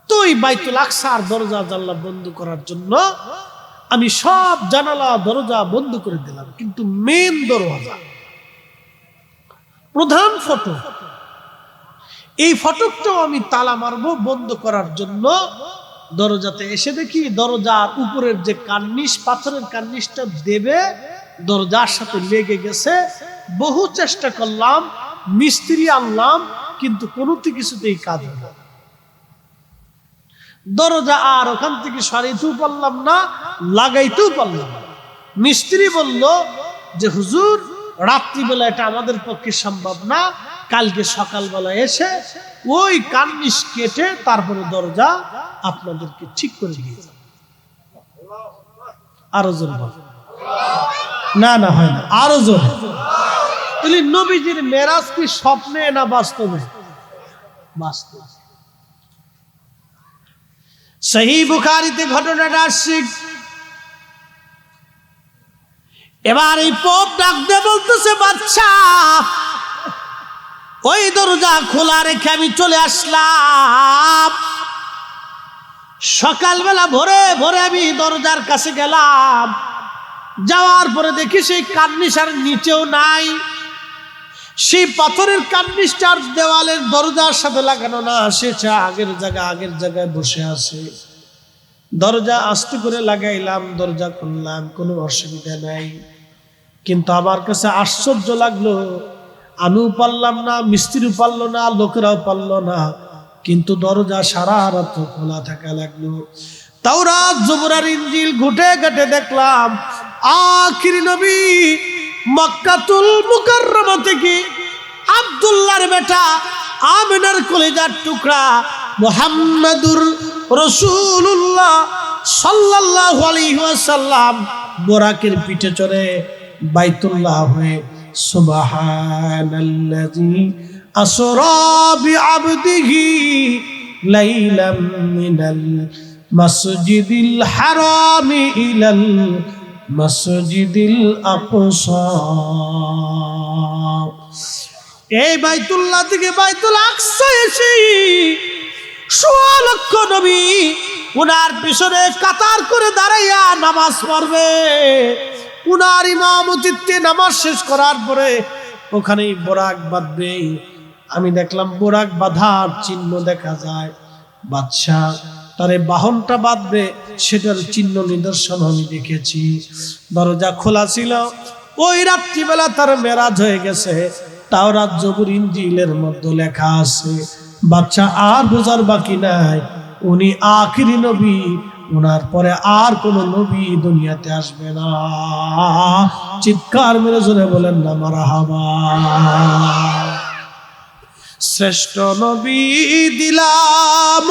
তো ওই বাইতুল আকসার দরজা জানালা বন্ধ করার জন্য আমি সব জানালা দরজা বন্ধ করে দিলাম, কিন্তু মেন দরজা প্রধান ফটক। এই ফটকটাও আমি তালা মারবো বন্ধ করার জন্য। দরজাতে এসে দেখি দরজার উপরের যে কার্নিশ, পাথরের কার্নিশটা দেবে, দরজার সাথে লেগে গেছে। বহু চেষ্টা করলাম, মিস্ত্রি আনলাম, কিন্তু কোনোটি কিছুতেই কাজ হলো না। দরজা আর ওখান থেকে সরাইতেও পারলাম না, লাগাইতেও পারলাম না। মিস্ত্রি বলল যে হুজুর, রাত্রিবেলা এটা আমাদের পক্ষে সম্ভব না, কালকে সকালবেলা এসে ওই কার্নিশ কেটে তারপরে দরজা আপনাদেরকে ঠিক করে দিয়ে যাবে। আরো জোর বল। না না, হয় না, আরো জোর। তাহলে নবীজির মেরাজ কি স্বপ্নে না বাস্তবে? বাস্তব। সহিহ বুখারীতে ঘটনাটা আসছে। এবার এই পোপ ডাক দিয়ে বলতেছে, বাদশা, ওই দরজা খোলা রেখে আমি চলে আসলাম। সকালবেলা ভোরে ভোরে আমি দরজার কাছে গেলাম, যাওয়ার পরে দেখি সেই কার্নিশার নিচেও নাই। সেই পাথরের কার্নিশটার দেওয়ালের দরজার সাথে লাগানো না, সে আগের জায়গায় বসে আছে। দরজা আস্তে করে লাগাইলাম, দরজা খুললাম, কোনো অসুবিধা নাই। কিন্তু আমার কাছে আশ্চর্য লাগলো, আমিও পারলাম না, মিস্ত্রিও পারলো না, লোকেরাও পারলো না, কিন্তু দরজা সারা রাত খোলা থাকা লাগলো। তাওরাত, জবুর আর ইনজিল ঘুটে ঘাটে দেখলাম আখিরি নবী মক্কাতুল মুকাররমা থেকে আব্দুল্লাহর বেটা আমিনার কলিজার টুকরা মুহাম্মাদুর রাসূলুল্লাহ সাল্লাল্লাহু আলাইহি ওয়াসাল্লাম বোরাকের পিঠে চড়ে বাইতুল্লাহ হয়ে সুবহানাল্লাযী আসরা বিআবদিহি লাইলাম মিনাল মাসজিদিল হারামি ইলাল মাসজিদিল আকসা। এই বাইতুল্লাহ থেকে বাইতুল আকসা এসে ১৬ লক্ষ নবী উনার পিছনে কাতার করে দাঁড়াইয়া নামাজ পড়বে। উনার ইমামতিত্বে নামাজ শেষ করার পরে ওখানেই বোরাক বাঁধবে। আমি দেখলাম বোরাক বাঁধার চিহ্ন দেখা যায়। বাদশাহ তারে বাহনটা বাঁধবে, সেটার চিহ্ন নিদর্শন আমি দেখেছি। দরজা খোলা ছিল। ওই রাত্রিবেলা তার মেরাজ হয়ে গেছে। তাওরাত, জবুর, ইনজিলের মধ্যে লেখা আছে। বাচ্চা আর বোঝার বাকি নাই, উনি আখিরি নবী। ওনার পরে আর কোন নবী দুনিয়াতে আসবে না। চিৎকার মেরে জোরে বলেন না মারহাবা। শ্রেষ্ঠ নবী দিলাম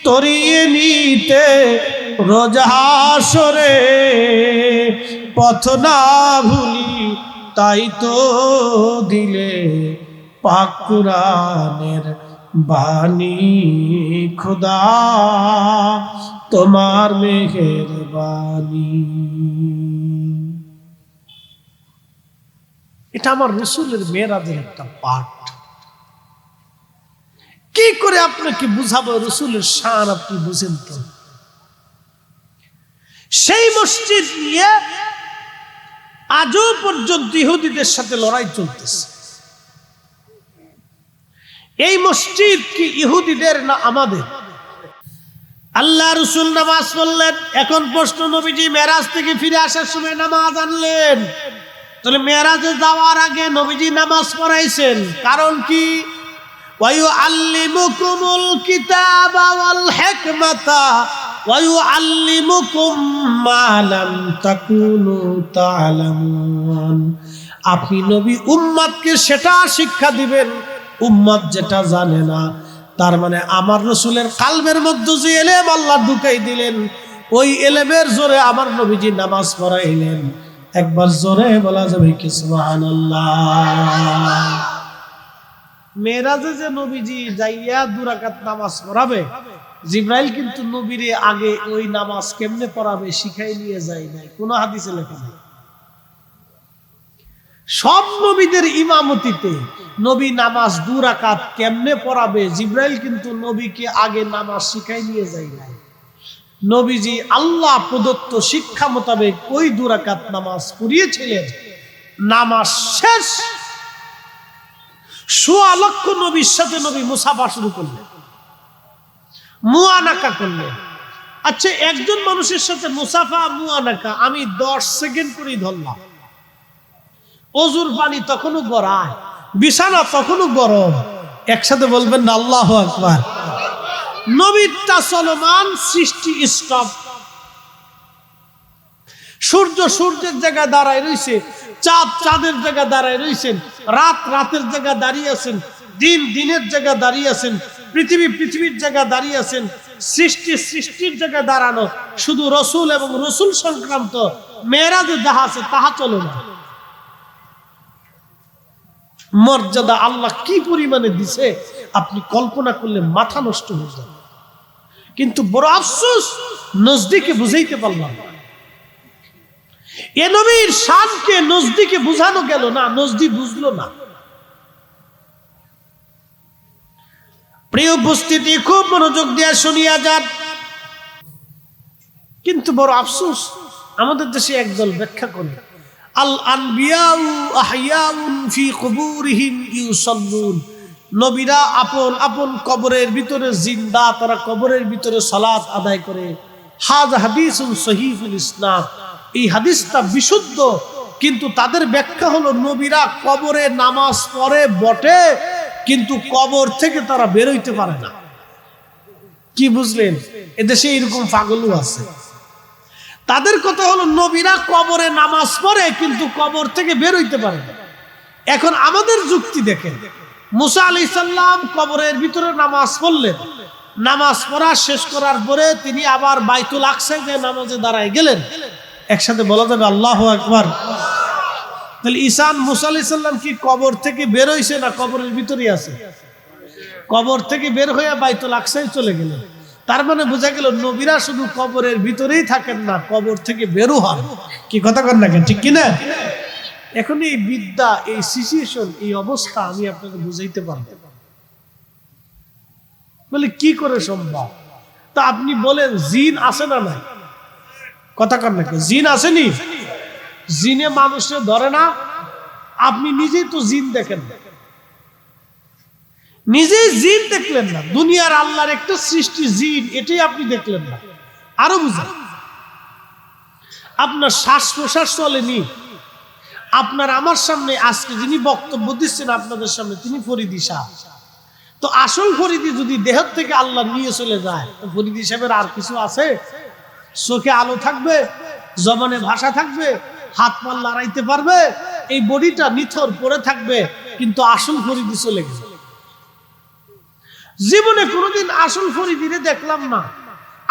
তরিয়ে নিতে রোজ হাসরে, পথ না ভুলি তাই তো দিলে পাক কুরআনের বাণী। খোদা তোমার মেহেরবানি। এটা আমার রাসূলের মেরাজের একটা পাঠ। কি করে আপনাকে বুঝাবো রাসূলের শান, আপনি বুঝেন তো। সেই মসজিদ নিয়ে আজও পর্যন্ত ইহুদিদের সাথে লড়াই চলতেছে। এই মসজিদ কি ইহুদিদের না আমাদের? আল্লাহ রাসূল নামাজ পড়লেন। এখন প্রশ্ন, নবীজি মেরাজ থেকে ফিরে আসার সময় নামাজ আনলেন, তাহলে মেরাজে যাওয়ার আগে নবীজি নামাজ পড়াইছেন, কারণ কি? ওয়ায়ুআল্লিমুকুমুল কিতাবা ওয়াল হিকমাতা ওয়ায়ুআল্লিমুকুম মা লাম তাকুনু তা'লামুন। আপনি নবী উম্মতকে সেটা শিক্ষা দিবেন উম্মত যেটা জানে না। তার মানে আমার রাসূলের কালবের মধ্যে যে ইলম আল্লাহ ঢুকাই দিলেন, ওই ইলমের জোরে আমার নবীজি নামাজ পড়াইলেন। একবার জোরে বলা যাবে কি সুবহানাল্লাহ। মেরাজে যে নবীজি যাইয়া 2 রাকাত নামাজ পড়াবে, জিবরাইল কিন্তু নবীরে আগে ওই নামাজ কেমনে পড়াবে শিখাই নিয়ে যায় নাই, কোন হাদিসে লেখা নেই। সব নবীদের ইমামতিতে নবী নামাজ 2 রাকাত কেমনে পড়াবে, জিবরাইল কিন্তু নবীকে আগে নামাজ শিখাই নিয়ে যায় নাই। নবীজি আল্লাহ প্রদত্ত শিক্ষা মোতাবেক ওই 2 রাকাত নামাজ পড়িয়েছিলেন। নামাজ শেষ, ১৬ লক্ষ নবীর সাথে নবী মুসাফা শুরু করলেন, মুআনাকা করলেন। আচ্ছা, একজন মানুষের সাথে মুসাফা মুআনাকা আমি 10 সেকেন্ড করেই ধরলাম। অজুর পানি তখনও গড়ায়, বিছানা তখনও গরম। একসাথে বলবেন না আল্লাহু আকবার। নবীরটা চলমান, সৃষ্টি স্টপ। সূর্য সূর্যের জায়গায় দাঁড়ায় রয়েছে, চাঁদ চাঁদের জায়গায় দাঁড়ায় রয়েছেন, রাত রাতের জায়গায় দাঁড়িয়ে আছেন, দিন দিনের জায়গায় দাঁড়িয়ে আছেন, পৃথিবী পৃথিবীর জায়গায় দাঁড়িয়ে আছেন, সৃষ্টি সৃষ্টির জায়গায় দাঁড়ানো। শুধু রসুল এবং রসুল সংক্রান্ত মেরাজে যাহা আছে তাহা চলে না। মর্যাদা আল্লাহ কি পরিমাণে দিছে আপনি কল্পনা করলে মাথা নষ্ট হয়ে যাবে। কিন্তু বড় আফসোস, নজদিকে বুঝাইতে পারলাম না। এ নবীর শানকে নজদিকে বুঝানো গেল না, নজদি বুঝলো না। প্রিয় উপস্থিতি, খুব মনোযোগ দিয়ে শুনিয়া যান। কিন্তু বড় আফসোস, আমাদের দেশে একদল ব্যাখ্যা করে আল আনবিয়াউ আহইয়াউন ফি কুবুরিহিম ইউসাল্লুন, নবীরা আপন আপন কবরের ভিতরে জিন্দা, তারা কবরের ভিতরে সালাত আদায় করে। হাযা হাদিসুন সহিহুল ইসনাদ, এই হাদিসটা বিশুদ্ধ, কিন্তু তাদের ব্যাখ্যা হলো নবীরা কবরে নামাজ পড়ে বটে, কিন্তু কবর থেকে তারা বের হইতে পারে না। কি বুঝলেন? এদেশে এরকম পাগলও আছে। তাদের কথা হলো নবীরা কবরে নামাজ পড়ে কিন্তু কবর থেকে বের হইতে পারে না। এখন আমাদের যুক্তি দেখেন, মুসা আলাইহিস সালাম কবরের ভিতরে নামাজ পড়লেন, নামাজ পড়া শেষ করার পরে তিনি আবার বাইতুল আকসায় গিয়ে নামাজে দাঁড়ায় গেলেন। একসাথে বলা যাবে আল্লাহু আকবার। তাহলে ঈসা মুসা আলাইহিস সালাম কি কবর থেকে বের হইছে না কবরের ভিতরেই আছে? কবর থেকে বের হয়ে বাইতুল আকসায় চলে গেলেন। তার মানে বোঝা গেল নবীরা শুধু কবরের ভিতরেই থাকেন না, কবর থেকে বেরো হন। কি কথা কন না, ঠিক কিনা? এখন এই বিদ্যা, এই সিচুয়েশন, এই অবস্থা আমি আপনাকে বুঝাইতে পারবো বলে কি করে সম্ভব? তা আপনি বলেন জিন আছে না নাই? কথা কন না, জিন আসেনি? জিনে মানুষে ধরে না? আপনি নিজেই তো জিন দেখেন না, নিজেই জিন দেখলেন না। দুনিয়ার আল্লাহর একটা সৃষ্টি জিন, এটাই আপনি দেখলেন না। আরো বুঝেন, আপনার শ্বাস প্রশ্বাস চলেনি। আপনার আমার সামনে আজকে যিনি বক্তব্য দিচ্ছেন আপনাদের সামনে, তিনি ফরিদি সাহেব। তো আসল ফরিদি যদি দেহ থেকে আল্লাহ নিয়ে চলে যায়, তো ফরিদি সাহেবের আর কিছু আছে? চোখে আলো থাকবে, জবানে ভাষা থাকবে, হাত পা লড়াইতে পারবে, এই বডিটা নিথর পড়ে থাকবে, কিন্তু আসল ফরিদি চলে গেছে। জীবনে কোনোদিন আসল ফরিদিরে দেখলাম না,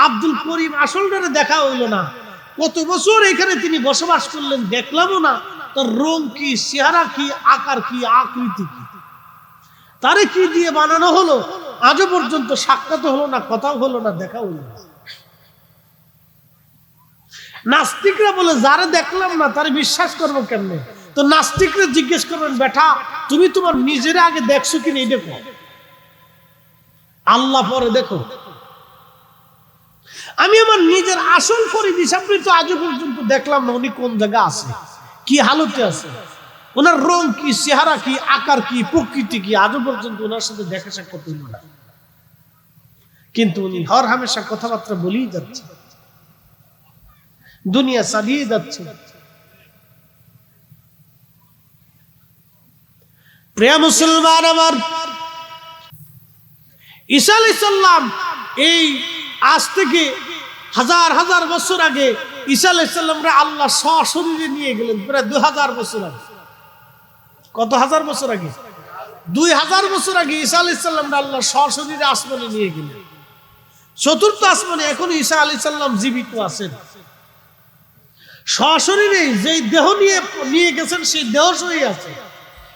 আব্দুল করিম আসলটারে দেখা হইল না। কত বছর এখানে তিনি বসবাস করলেন, দেখলামও না তার রং কি, চেহারা কি, আকার কি, আকৃতি কি, তারে কি দিয়ে বানানো হলো, আজও পর্যন্ত সাক্ষাৎ হলো না, কথাও হলো না, দেখা হইল না। নাস্তিকরা বলে যারা দেখলাম না তারে বিশ্বাস করবো কেমনে? তো নাস্তিকরা জিজ্ঞেস করবেন, বেটা তুমি তোমার নিজের আগে দেখছো কিনা এই দেখো, আল্লাহ পরে দেখো। আমি আমার নিজের আসল ফরিদ হিসাবে তো আজও পর্যন্ত দেখলাম না উনি কোন জায়গা আছে, কি হালতে আছে, ওনার রং কি, চেহারা কি, আকার কি, প্রকৃতি কি, আজও পর্যন্ত ওনার সাথে দেখা সাক্ষাৎ হইল না। কিন্তু উনি হর হামেশা কথাবার্তা বলেই যাচ্ছে, দুনিয়া চালিয়ে যাচ্ছে। প্রিয় মুসলমান আমার, ঈসা আলাইহিস সালাম এই আজ থেকে হাজার হাজার বছর আগে ঈসা আলাইহিস সালামকে আল্লাহ সশরীরে নিয়ে গেলেন, প্রায় 2000 বছর আগে। কত হাজার বছর আগে? 2000 বছর আগে ঈসা আলাইহিস সালামকে আল্লাহ সশরীরে আসমানে নিয়ে গেলেন। চতুর্থ আসমানে এখন ঈসা আলাইহিস সালাম জীবিত আছেন। সশরীরে যেই দেহ নিয়ে গেছেন সেই দেহ সহি আছে।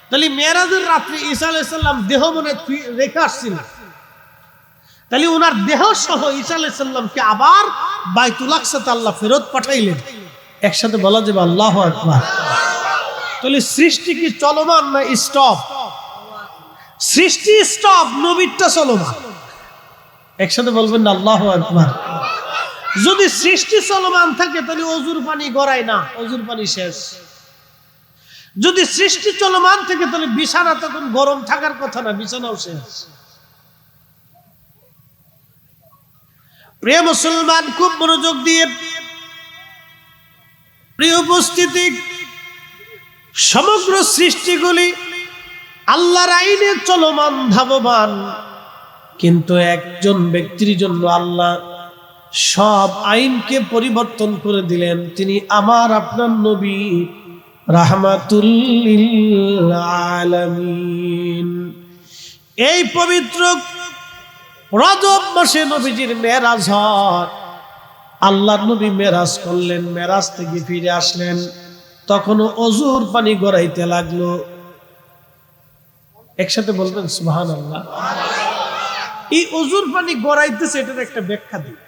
তাহলে মেরাজের রাত্রে ঈসা আলাইহিস সালাম দেহ মনে রেখে আসছিলেন, তাহলে ওনার দেহ সহ ঈসা আলাইহিস সালামকে আবার বাইতুল আকসাতে আল্লাহ ফেরত পাঠাইলেন। একসাথে বলা যাবে আল্লাহু আকবার। তাহলে সৃষ্টি কি চলমান না স্টপ? সৃষ্টি স্টপ, নবীরটা চলমান। একসাথে বলবেন না আল্লাহু আকবার। যদি সৃষ্টি চলমান থাকে তাহলে অজুর পানি গড়ায় না, অজুর পানি শেষ। যদি সৃষ্টি চলমান থেকে তাহলে বিছানা তখন গরম থাকার কথা না, বিছানাও শেষ। প্রিয় মুসলমান, খুব মনোযোগ দিয়ে প্রিয় উপস্থিতি, সমগ্র সৃষ্টিগুলি আল্লাহর আইনে চলমান ধাবমান, কিন্তু একজন ব্যক্তির জন্য আল্লাহ সব আইনকে পরিবর্তন করে দিলেন। তিনি আমার আপনার নবী রাহমাতুল লিল আলামিন। এই পবিত্র রজব মাসে নবীজির মেরাজ হয়। আল্লাহর নবী মেরাজ করলেন, মেরাজ থেকে ফিরে আসলেন, তখন অজুর পানি গড়াইতে লাগলো। একসাথে বলবেন সুবহানাল্লাহ। এই অজুর পানি গড়াইতেছে, এটার একটা ব্যাখ্যা দিই,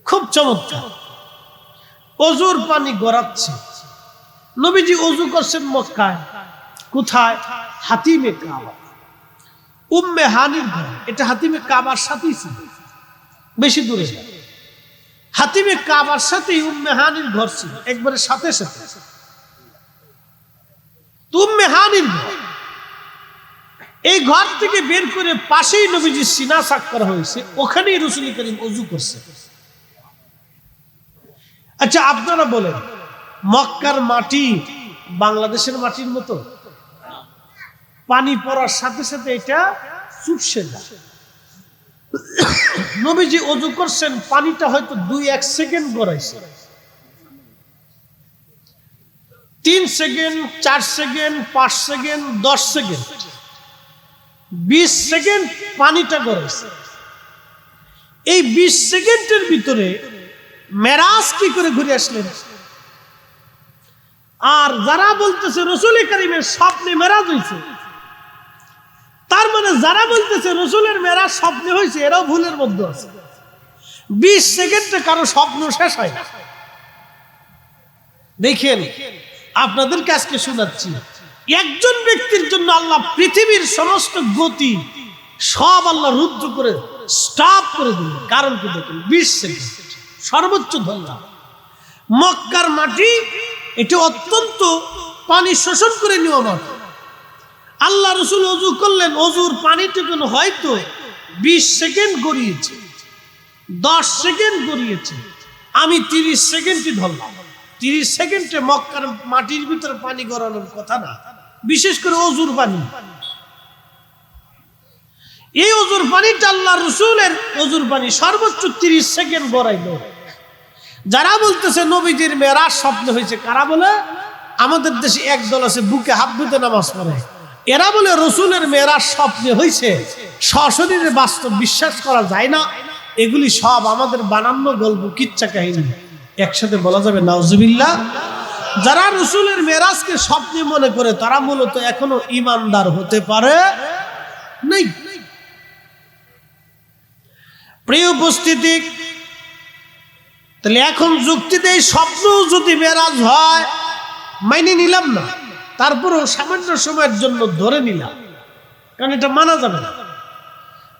খুব চমৎকার। অজুর পানি গড়াচ্ছে, নবীজি অজু করছেন মক্কায়। কোথায়? হাতিমে কাবা, উম্মে হানির ঘর। এটা হাতিমে কাবার সাথেই ছিল, বেশি দূরে। হাতিমে কাবার সাথেই উম্মে হানির ঘর ছিল, একবারে সাথে সাথে। উম্মে হানির ঘর, এই ঘর থেকে বের করে পাশেই নবীজির সিনা সাক করা হয়েছে, ওখানেই রাসূল করিম ওযু করছে। আচ্ছা, আপনারা বলেন, মক্কার মাটি বাংলাদেশের মাটির মতো? পানি পড়ার সাথে সাথে এটা চুপসে যায়। নবীজি ওযু করছেন, পানিটা হয়তো 2-1 সেকেন্ড গড়াইছে, 3 second, 4 second, 5 second, 10 second, 20 second পানিটা গড়াইছে। এই 20 সেকেন্ডের ভিতরে মেরাজ কি করে ঘুরে আসলেন? আর যারা বলতেছে রাসূল কারীমের স্বপ্নে মেরাজ হয়েছে, তার মানে যারা বলতেছে রাসূলের মেরাজ স্বপ্নে হয়েছে, এরাও ভুলের মধ্যে আছে। 20 সেকেন্ডে কারো স্বপ্ন শেষ হয় না। দেখেন, আপনাদেরকে আজকে শোনাচ্ছি, একজন ব্যক্তির জন্য আল্লাহ পৃথিবীর সমস্ত গতি সব আল্লাহ রুদ্ধ করে স্টপ করে দিল। কারণ কি দেখেন, 20 সেকেন্ড সর্বোচ্চ ধরলাম। মক্কার মাটি এটা অত্যন্ত পানি শোষণ করে নেওয়া মাটি। আল্লাহ রাসূল ওযু করলেন, ওযুর পানিটুকু হয়তো 20 সেকেন্ড গড়িয়েছে, 10 সেকেন্ড গড়িয়েছে। আমি 30 সেকেন্ডই ধরলাম। 30 সেকেন্ডে মক্কার মাটির ভিতরে পানি গড়ানোর কথা না, বিশেষ করে ওযুর পানি। এই ওযুর পানিটা আল্লাহ রাসূলের ওযুর পানি সর্বোচ্চ 30 সেকেন্ড গড়াইলো। যারা বলতেছে নবীজির মেরাজ স্বপ্ন হয়েছে, কারা বলে? আমাদের দেশে একদল আছে বুকে হাত দিতে নামাজ পড়ে, এরা বলে রাসূলের মেরাজ স্বপ্নে হয়েছে, সশরীরে বাস্তব বিশ্বাস করা যায় না। এগুলি সব আমাদের বানানো গল্প, কিচ্ছা কাহিনী। একসাথে বলা যাবে নাউজুবিল্লাহ। যারা রাসূলের মেরাজকে স্বপ্নে মনে করে, তারা মূলত এখনো ঈমানদার হতে পারে নাই। প্রিয় উপস্থিতি, তাহলে এখন যুক্তি দেই, স্বপ্ন যদি মেরাজ হয় মাইনে নিলাম না, তারপরেও সামান্য সময়ের জন্য ধরে নিলাম, কারণ এটা মানা যাবে না।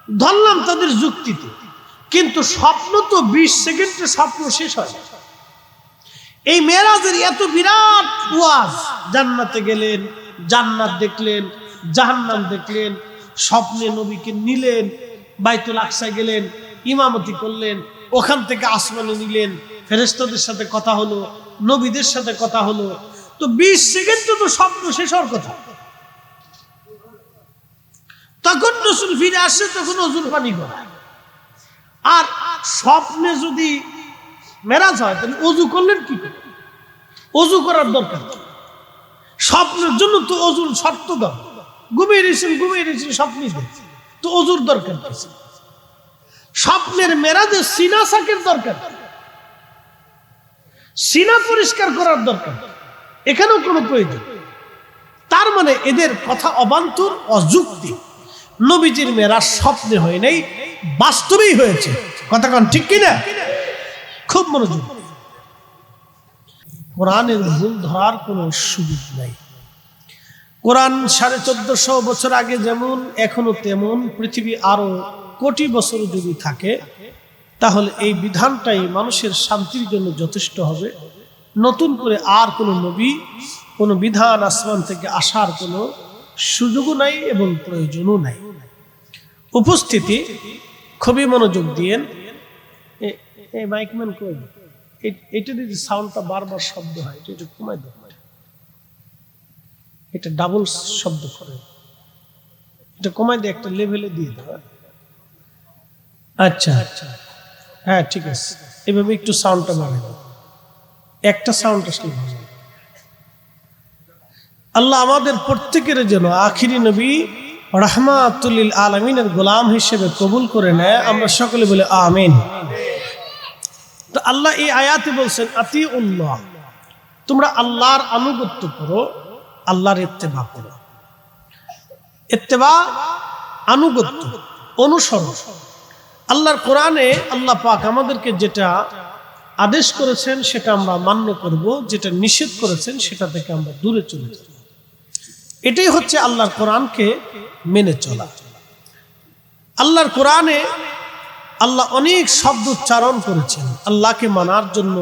ধরলাম তাদের যুক্তিতে, কিন্তু স্বপ্ন তো 20 সেকেন্ডে স্বপ্ন শেষ হয়। এই মেরাজের এত বিরাট ওয়াজ, জান্নাতে গেলেন, জান্নাত দেখলেন, জাহান্নাম দেখলেন, স্বপ্নে নবীকে নিলেন, বাইতুল আকসায় গেলেন, ইমামতি করলেন, ওখান থেকে আসমানে নিলেন, ফেরেশতাদের সাথে কথা হলো, নবীদের সাথে কথা হলো। তো 20 সেকেন্ডে তো স্বপ্ন শেষ হওয়ার কথা। তখন রাসূল ফিরে আসে, তখন ওযুর পানি গড়ায়। আর স্বপ্নে যদি মেরাজ হয়, তাহলে ওযু করলেন কি করে? ওযু করার দরকার। স্বপ্নের জন্য তো ওযুর শর্ত দাও। ঘুমিয়ে রয়েছেন স্বপ্নে, তো ওযুর দরকার কি? স্বপ্নের মেরাজে সিনা সাকের দরকার, সিনা পরিষ্কার করার দরকার, এখানেও কোনো প্রয়োজন। তার মানে এদের কথা অবান্তর, অযুক্তি। নবীজির মেরাজ স্বপ্নে হয় নাই, বাস্তবেই হয়েছে। কথা কোন ঠিক কিনা? খুব মনোযোগ। কোরআনের ভুল ধরার কোনো সুযোগ নাই। কোরআন 1450 বছর আগে যেমন এখনো তেমন, পৃথিবী আরো কোটি বছর যদি থাকে, তাহলে এই বিধানটাই মানুষের শান্তির জন্য যথেষ্ট হবে। নতুন করে আর কোনো নবী কোনো বিধান আসমান থেকে আসার কোনো সুযোগও নাই এবং প্রয়োজনও নাই। উপস্থিতি খুবই মনোযোগ দিয়েন। এই মাইকম্যান কই, এটা যদি সাউন্ডটা বারবার শব্দ হয় এটা একটু কমাই দেয়, এটা ডাবল শব্দ করে, এটা কমাই দিয়ে একটা লেভেলে দিয়ে দাও। আচ্ছা হ্যাঁ ঠিক আছে, এভাবে একটু সাউন্ডটা বাড়াই দাও, একটা সাউন্ড আসলে ভালো। আল্লাহ আমাদের প্রত্যেকের যেন আখিরি নবী রাহমাতুল লিল আলামিনের গোলাম হিসেবে কবুল করে নেয়, আমরা সকলে বলে আমিন। তো আল্লাহ এই আয়াতে বলছেন আতিউল্লাহ, তোমরা আল্লাহর আনুগত্য করো, আল্লাহর ইত্তেবা করো। ইত্তেবা আনুগত্য, অনুসরণ। আল্লাহর কোরআনে আল্লাহ পাক আমাদেরকে যেটা আদেশ করেছেন সেটা আমরা মান্য করব, যেটা নিষেধ করেছেন সেটা থেকে আমরা দূরে চলে যাব। এটাই হচ্ছে আল্লাহর কোরআনকে মেনে চলা। আল্লাহর কোরআনে আল্লাহ অনেক শব্দ উচ্চারণ করেছেন আল্লাহকে মানার জন্য,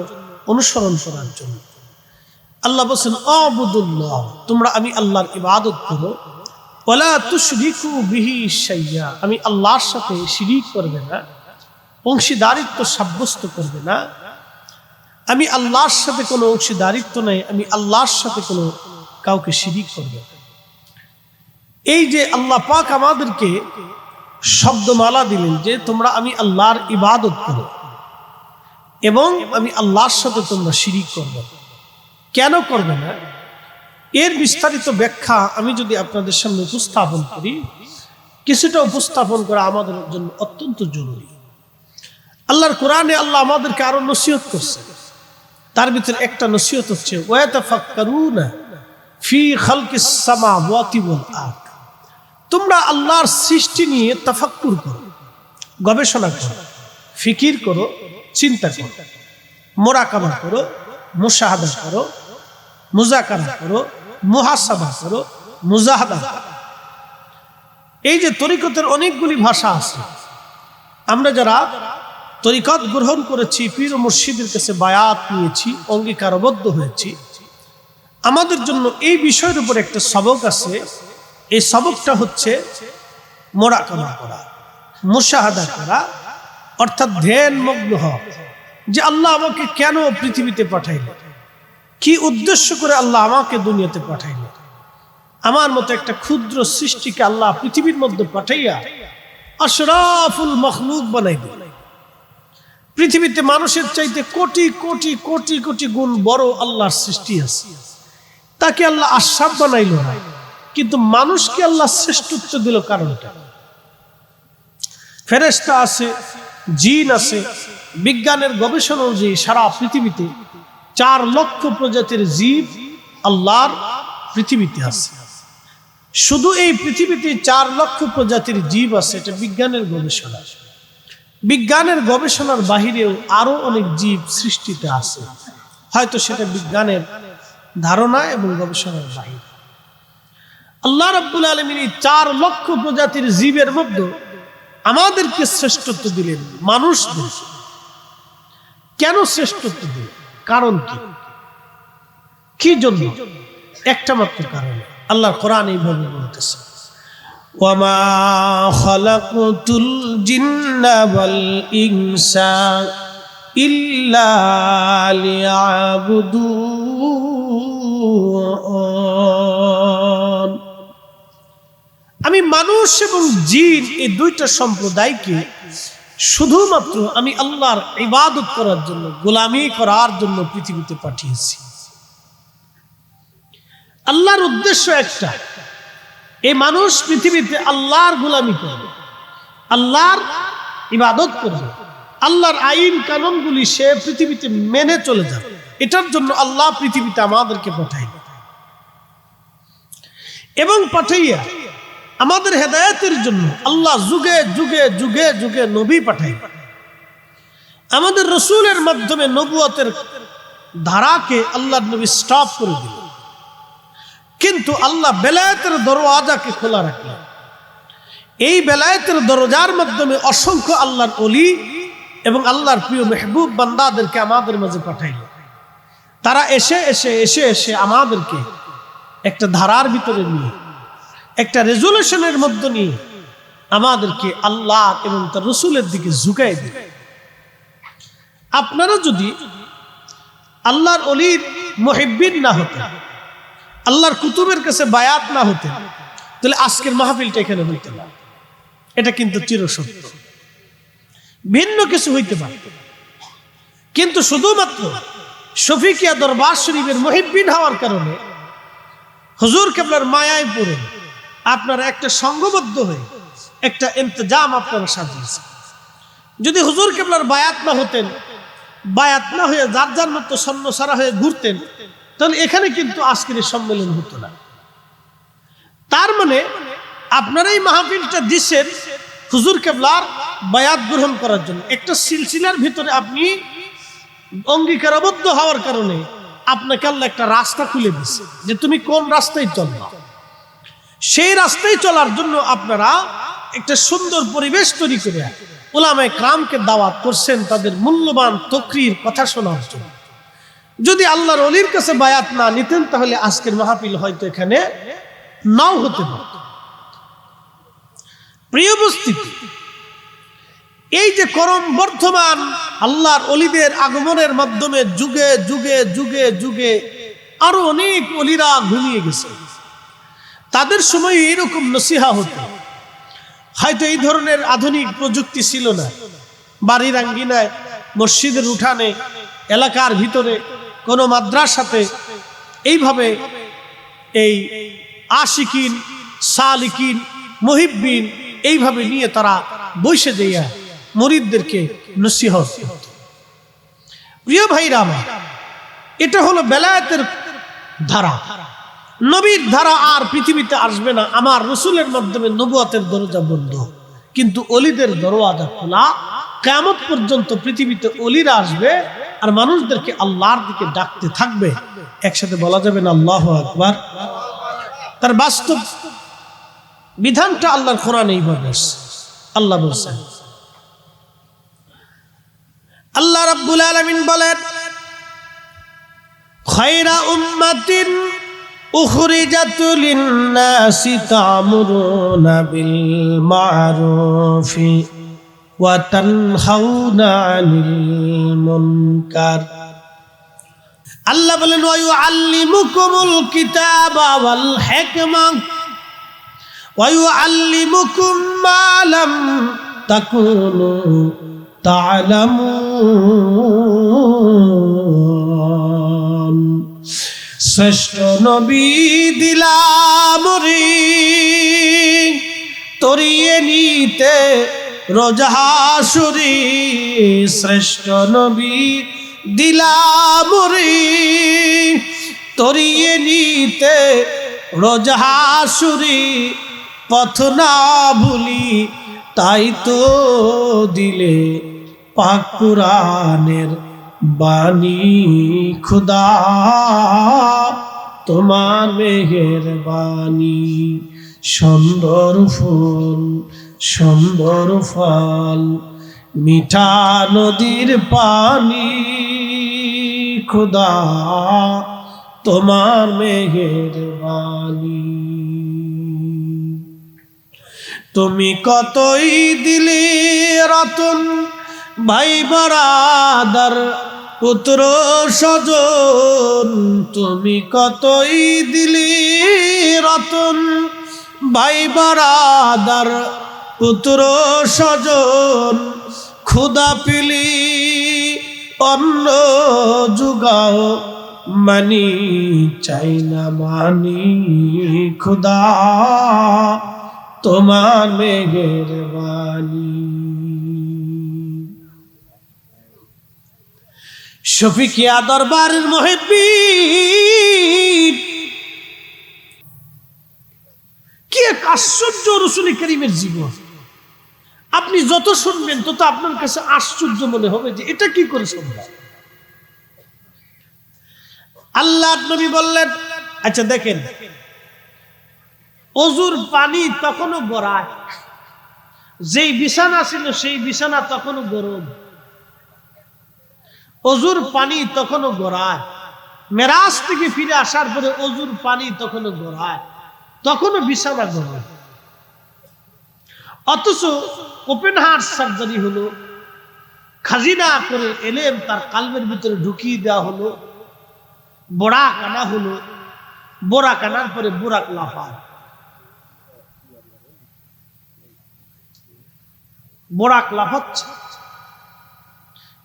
অনুসরণ করার জন্য। আল্লাহ বলেছেন আবুদুল্লাহ, তোমরা আমি আল্লাহর ইবাদত করো, ওয়ালা তুশরিকু বিহি শাইয়া, আমি আল্লাহর সাথে শিরিক করবে না, অংশীদারিত্ব সাব্যস্ত করবে না। আমি আল্লাহর সাথে কোনো অংশীদারিত্ব নাই, আমি আল্লাহর সাথে কোনো কাউকে শিরিক করবে না। এই যে আল্লাহ পাক আমাদেরকে শব্দমালা দিলেন যে তোমরা আমি আল্লাহর ইবাদত করো এবং আমি আল্লাহর সাথে তোমরা শিরিক করবে, কেন করবে না এর বিস্তারিত ব্যাখ্যা আমি যদি আপনাদের সামনে উপস্থাপন করি, কিছুটা উপস্থাপন করা আমাদের জন্য অত্যন্ত জরুরি। আল্লাহর কোরআনে আল্লাহ আমাদেরকে আরো নসিহত করছে, তার ভিতরে একটা নসিহত হচ্ছে ওয়াতাফাক্কারুনা ফি খালকিস সামাওয়াতি ওয়াল আরদ, তোমরা আল্লাহর সৃষ্টি নিয়ে তাফাক্কুর করো, গবেষণা করো, ফিকির করো, চিন্তা করো, মোরাকাবা করো, মুশাহাদা করো, মুজাকারা করো, মুহাসাবা করো, মুজাহাদা করো। এই যে তরিকতের অনেকগুলি ভাষা আছে, আমরা যারা তরিকত গ্রহণ করেছি, পীর ও মুর্শিদের কাছে বায়াত নিয়েছি, অঙ্গীকারবদ্ধ হয়েছি, আমাদের জন্য এই বিষয়ের উপর একটা সবক আছে। এই সবকটা হচ্ছে মোরাকাবা করা, মুশাহাদা করা, অর্থাৎ ধ্যান মগ্ন হওয়া যে আল্লাহ আমাকে কেন পৃথিবীতে পাঠাইলেন, কি উদ্দেশ্য করে আল্লাহ আমাকে দুনিয়াতে পাঠাইলেন, আমার মতো একটা ক্ষুদ্র সৃষ্টিকে আল্লাহ পৃথিবীর মধ্যে পাঠাইয়া আশরাফুল মখলুক বানাই দিলেন। পৃথিবীতে মানুষের চাইতে কোটি কোটি কোটি কোটি গুণ বড় আল্লাহর সৃষ্টি আছে, তাকে আল্লাহ আশরাফ বানাইল না, কিন্তু মানুষকে আল্লাহ শ্রেষ্ঠত্ব দিল। কারণটা ফেরেশতা আছে, জিন আছে। বিজ্ঞানের গবেষণা অনুযায়ী সারা পৃথিবীতে 4 লক্ষ প্রজাতির জীব আল্লাহর পৃথিবীতে আছে। শুধু এই পৃথিবীতে 4 লক্ষ প্রজাতির জীব আছে, এটা বিজ্ঞানের গবেষণা। বিজ্ঞানের গবেষণার বাহিরেও আরো অনেক জীব সৃষ্টিতে আছে, হয়তো সেটা বিজ্ঞানের ধারণা এবং গবেষণার বাহিরে। আল্লাহ রাব্বুল আলামিন এই 4 লক্ষ প্রজাতির জীবের মধ্যে আমাদেরকে শ্রেষ্ঠত্ব দিলেন, মানুষদের। কেন শ্রেষ্ঠত্ব দিলেন? কারণ কি জন্য? একটা মাত্র কারণ। আল্লাহর কোরআন এইভাবে বলতেছে, ওয়ামা খালাকতুল জিন্না ওয়াল ইনসা ইল্লা লিয়াবুদুন। আমি মানুষ এবং জিন এই দুইটা সম্প্রদায়কে শুধুমাত্র আমি আল্লাহর ইবাদত করার জন্য, গোলামি করার জন্য পৃথিবীতে পাঠিয়েছি। আল্লাহর উদ্দেশ্য একটা, এই মানুষ পৃথিবীতে আল্লাহর গোলামি করবে, আল্লাহর ইবাদত করবে, আল্লাহর আইন কানুনগুলি সে পৃথিবীতে মেনে চলে যাবে। এটার জন্য আল্লাহ পৃথিবীতে আমাদেরকে পাঠাইল এবং পাঠাইয়া আমাদের হেদায়েতের জন্য আল্লাহ যুগে যুগে যুগে যুগে নবী পাঠাইল। আমাদের রসুলের মাধ্যমে নবুয়তের ধারাকে আল্লাহর নবী স্টপ করে দিল, কিন্তু আল্লাহ বেলায়েতের দরওয়াজাকে খোলা রাখলেন। এই বেলায়েতের দরজার মাধ্যমে অসংখ্য আল্লাহর ওলি এবং আল্লাহর প্রিয় মেহবুব বান্দাদেরকে আমাদের মাঝে পাঠাইল। তারা এসে এসে এসে এসে আমাদেরকে একটা ধারার ভিতরে নিয়ে, একটা রেজুলেশনের মধ্যে নিয়ে আমাদেরকে আল্লাহ এবং তার রসুলের দিকে ঝুঁকাই দিন। আপনারা যদি আল্লাহর ওলির মুহিব্বিন না হতেন, আল্লাহর কুতুবের কাছে বায়াত না হতেন, তাহলে আজকের মাহফিলটা এখানে হইতে না। এটা কিন্তু চিরসত্য। ভিন্ন কিছু হইতে পারত, কিন্তু শুধুমাত্র শফিকিয়া দরবার শরীফের মুহিব্বিন হওয়ার কারণে হুজুর কেবলার মায়ায় পড়ে আপনারা একটা সংঘবদ্ধ হয়ে একটা ইন্তজাম আপনারা সাজিয়েছেন। যদি হুজুর কেবলার বায়াত না হতেন, বায়াত না হয়ে যার যার মতো সন্ন্যসারা হয়ে ঘুরতেন, তাহলে এখানে কিন্তু আজকের এই সম্মেলন হতো না। তার মানে আপনারাই মাহফিলটা দিচ্ছেন হুজুর কেবলার বায়াত গ্রহণ করার জন্য। একটা সিলসিলার ভিতরে আপনি অঙ্গীকারবদ্ধ হওয়ার কারণে আপনাকে আল্লাহ একটা রাস্তা খুলে দিচ্ছে যে তুমি কোন রাস্তায় চলবা। সেই রাস্তায় চলার জন্য আপনারা একটা সুন্দর পরিবেশ তৈরি করে উলামায়ে কেরামকে দাওয়াত করছেন তাদের মূল্যবান তকরির কথা শোনার জন্য। যদি আল্লাহর ওলির কাছে বায়াত না নিতেন তাহলে আজকের মাহফিল হয়তো এখানে নাও হতে পারত। প্রিয় উপস্থিতি, এই যে করম বর্ধমান আল্লাহর ওলিদের আগমনের মাধ্যমে যুগে যুগে যুগে যুগে আরো অনেক ওলিরা ঘুমিয়ে গেছে। তাদের সময় এরকম নসিহা হতো। হয়তো এই ধরনের আধুনিক প্রযুক্তি ছিল না। বাড়ির আঙ্গিনায়, মসজিদের উঠানে, এলাকার ভিতরে, কোনো মাদ্রাসাতে এইভাবে এই আশিকিন, সালিকিন, মুহিব্বিন এইভাবে নিয়ে তারা বসে দেয়া মুরিদদেরকে নসিহত করত। প্রিয় ভাইরা আমার, এটা হলো বেলায়েতের ধারা। নবীর ধারা আর পৃথিবীতে আসবে না। আমার রসুলের মাধ্যমে নবুয়তের দরজা বন্ধ, কিন্তু অলিদের দরওয়াজা খোলা। কিয়ামত পর্যন্ত পৃথিবীতে অলিরা আসবে আর মানুষদেরকে আল্লাহর দিকে ডাকতে থাকবে। একসাথে বলা যাবে না আল্লাহু আকবার? তার বাস্তব বিধানটা আল্লাহর কোরআনে এইভাবে আসছে। আল্লাহ বলছেন, আল্লাহ রাব্বুল আলামিন বলেন, খায়রা উম্মাতিন উখরিজাত লিন-নাসি তা'মুরুনা বিল মা'রুফি ওয়া তানহাউনা আনিল মুনকার। আল্লাহ বলেন, ওয়া ইউআল্লিমুকুমুল কিতাবা ওয়াল হিকমা ওয়া ইউআল্লিমুকুম মা লাম তাকুনু তা'লামুন। শ্রেষ্ঠ নবী দিলাম রে তরিয়ে নিতে রোজাহাসুরি। শ্রেষ্ঠ নবী দিলাম রে তরিয়ে নিতে রোজাহাসুরি। পথ না ভুলি তাই তো দিলে পাক কুরআনের বাণী। খুদা তোমার মেহেরবানি। সুন্দর ফুল সুন্দর ফল মিঠা নদীর পানি। খুদা তোমার মেহেরবানি। তুমি কতই দিলে রতন ভাই বারাদার পুত্র স্বজন। তুমি কতই দিলি রতন ভাই বারাদার পুত্র স্বজন। ক্ষুধা পিলি অন্ন জুগাও মানি চাই না মানি। খুদা তোমার মেহেরবানি। শফিকিয়া দরবারের মুহিব্বিন, কি এক আশ্চর্য রাসূল করিমের জীবন। আপনি যত শুনবেন তত আপনার কাছে আশ্চর্য মনে হবে যে এটা কি করে সম্ভব। আল্লাহ নবী বললেন, আচ্ছা দেখেন, অজুর পানি তখনও গড়ায়, যেই বিছানা ছিল সেই বিছানা তখনও গরম। অজুর পানি তখনও গড়ায়, মেরাজ থেকে ফিরে আসার পরে অজুর পানি তখনও গড়ায়, তখনও বিছানা গড়ায়। অথচ ওপেন হার্ট সার্জারি হলো, খাজিনা করে এলেম তার কালবের ভিতরে ঢুকিয়ে দেওয়া হলো, বোরাক আনা হলো, বোরাক আনার পরে বোরাক লাফায়, বোরাক লাফাচ্ছে।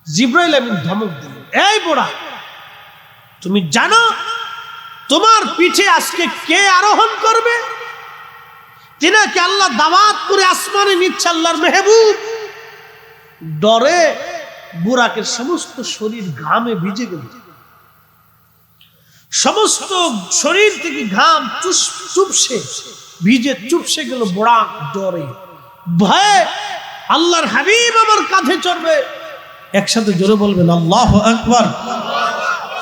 জিব্রাইল আমিন ধমক দিলেন, এই বোরাক, তুমি জানো তোমার পিঠে আজকে কে আরোহণ করবে? তিনাকে আল্লাহ দাওয়াত করে আসমানে নিচ্ছে, আল্লাহর মেহবুব। ডরে বুরাকের সমস্ত শরীর ঘামে ভিজে গেল, সমস্ত শরীর থেকে ঘাম চুপসে ভিজে চুপসে গেল। বুরাক ডরে ভয়ে, আল্লাহর হাবিব আমার কাঁধে চড়বে। একসাথে জোরে বলবেন আল্লাহু আকবার।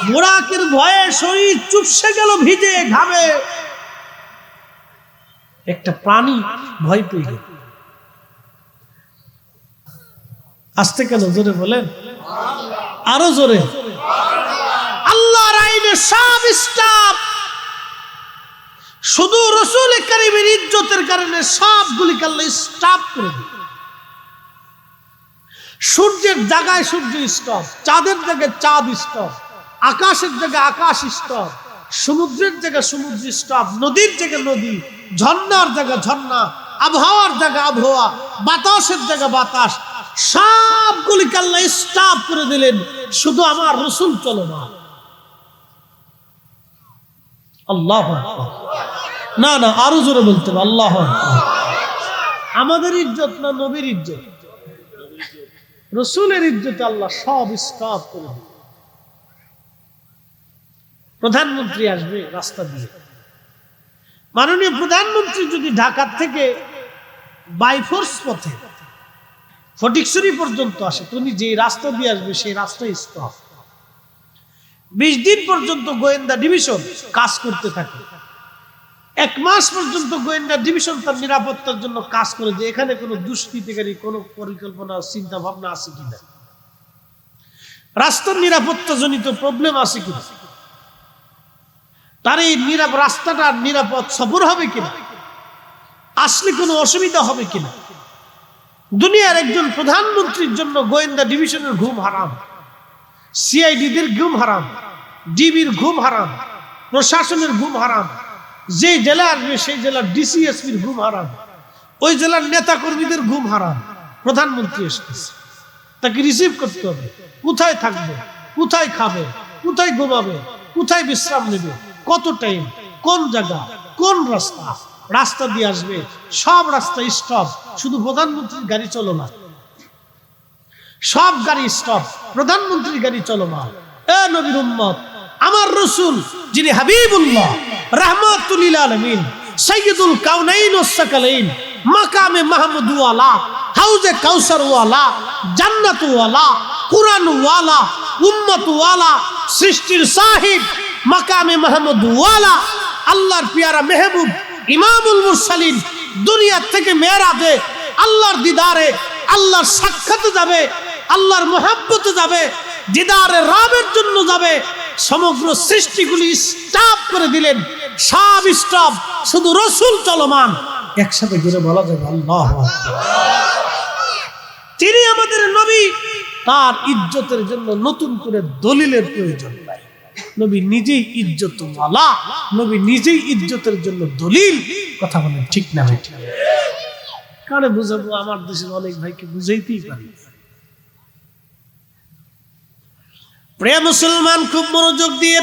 বুরাকের ভয়ে শরীর চুপসে গেল ভিজে ঘামে। একটা প্রাণী ভয় পেয়ে গেল। আসতে কেন? জোরে বলেন, আরো জোরে। আল্লাহর আইনে সব স্টাফ, শুধু রাসূল কারীমের ইজ্জতের কারণে সবগুলিকে আল্লাহ স্টাফ করে দিল। সূর্যের জায়গায় সূর্য স্টপ, চাঁদের জায়গায় চাঁদ স্টপ, আকাশের জায়গায় আকাশ স্টপ, সমুদ্রের জায়গায় সমুদ্র স্টপ, নদীর জায়গায় নদী, ঝর্ণার জায়গায় ঝর্ণা, আবহাওয়ার জায়গায় আবহাওয়া, বাতাসের জায়গায় বাতাস, সবগুলিকে আল্লাহ স্টপ করে দিলেন। শুধু আমার রাসূল চলমান। আল্লাহু আকবার। না না, আরো জোরে বলতে হবে আল্লাহু আকবার। আমাদের ইজ্জত না নবীর ইজ্জত? রাসূলের ইজ্জত আল্লাহ সব স্টপ করে দিলেন। প্রধানমন্ত্রী আসবে রাস্তা দিয়ে, মাননীয় প্রধানমন্ত্রী যদি ঢাকা থেকে বাইফোর্স পথে ফটিকছড়ি পর্যন্ত আসে, তুমি যে রাস্তা দিয়ে আসবে সেই রাস্তা স্টপ। 20 দিন পর্যন্ত গোয়েন্দা ডিভিশন কাজ করতে থাকে। 1 মাস পর্যন্ত গোয়েন্দা ডিভিশন তার নিরাপত্তার জন্য কাজ করে, যে এখানে কোনো দুষ্কৃতিকারী কোনো পরিকল্পনা চিন্তা ভাবনা আছে কিনা, রাস্তার নিরাপত্তা জনিত প্রবলেম আছে কিনা, তার এই রাস্তাটা নিরাপদ সফর হবে কিনা, আসলে কোনো অসুবিধা হবে কিনা। দুনিয়ার একজন প্রধানমন্ত্রীর জন্য গোয়েন্দা ডিভিশনের ঘুম হারাম, সিআইডিদের ঘুম হারাম, ডিবির ঘুম হারাম, প্রশাসনের ঘুম হারাম। যে জেলা আসবে সেই জেলার ডিসিএসপির ঘুম হারাম, ওই জেলার নেতা কর্মীদের ঘুম হারাম। প্রধানমন্ত্রী এসেছে, তাকে রিসিভ করতে হবে। কোথায় থাকবে, কোথায় খাবে, কোথায় ঘুমাবে, কোথায় বিশ্রাম নেবে, কত টাইম, কোন জায়গা, কোন রাস্তা, রাস্তা দিয়ে আসবে, সব রাস্তা স্টপ। শুধু প্রধানমন্ত্রীর গাড়ি চলো না, সব গাড়ি স্টপ, প্রধানমন্ত্রীর গাড়ি চলো না। এ নবীর উম্মত, আমার রাসূল যিনি হাবিবুল্লাহ, রাহমাতুল লিল আলামিন, সাইয়্যিদুল কাউনাইন ওয়াস সাকালাইন, মাকামে মাহমুদ ওয়ালা, হাউজে কাউসার ওয়ালা, জান্নাত ওয়ালা, কুরআন ওয়ালা, উম্মত ওয়ালা, সৃষ্টির সাহিব, মাকামে মাহমুদ ওয়ালা, আল্লাহর পিয়ারা মেহবুব, ইমামুল মুরসালিন, দুনিয়া থেকে মেরাজে আল্লাহর দিদারে, আল্লাহর সাক্ষাতে যাবে, আল্লাহর মহব্বতে যাবে, দিদারে রবের জন্য যাবে। সমগ্র সৃষ্টিগুলি স্টপ করে দিলেন, সব স্টপ, শুধু রাসূল চলমান। একসাথে জোরে বলা যাবে আল্লাহু আকবার। তিনি আমাদের নবী, তার ইজ্জতের জন্য নতুন করে দলিলের প্রয়োজন নাই। নবী নিজেই ইজ্জতওয়ালা, নবী নিজেই ইজ্জতের জন্য দলিল। কথা বলেন ঠিক না ভাই? কারে বুঝাবো? আমার দেশের অনেক ভাইকে বুঝাইতেই পারি। প্রিয় মুসলমান, খুব মনোযোগ দিয়ে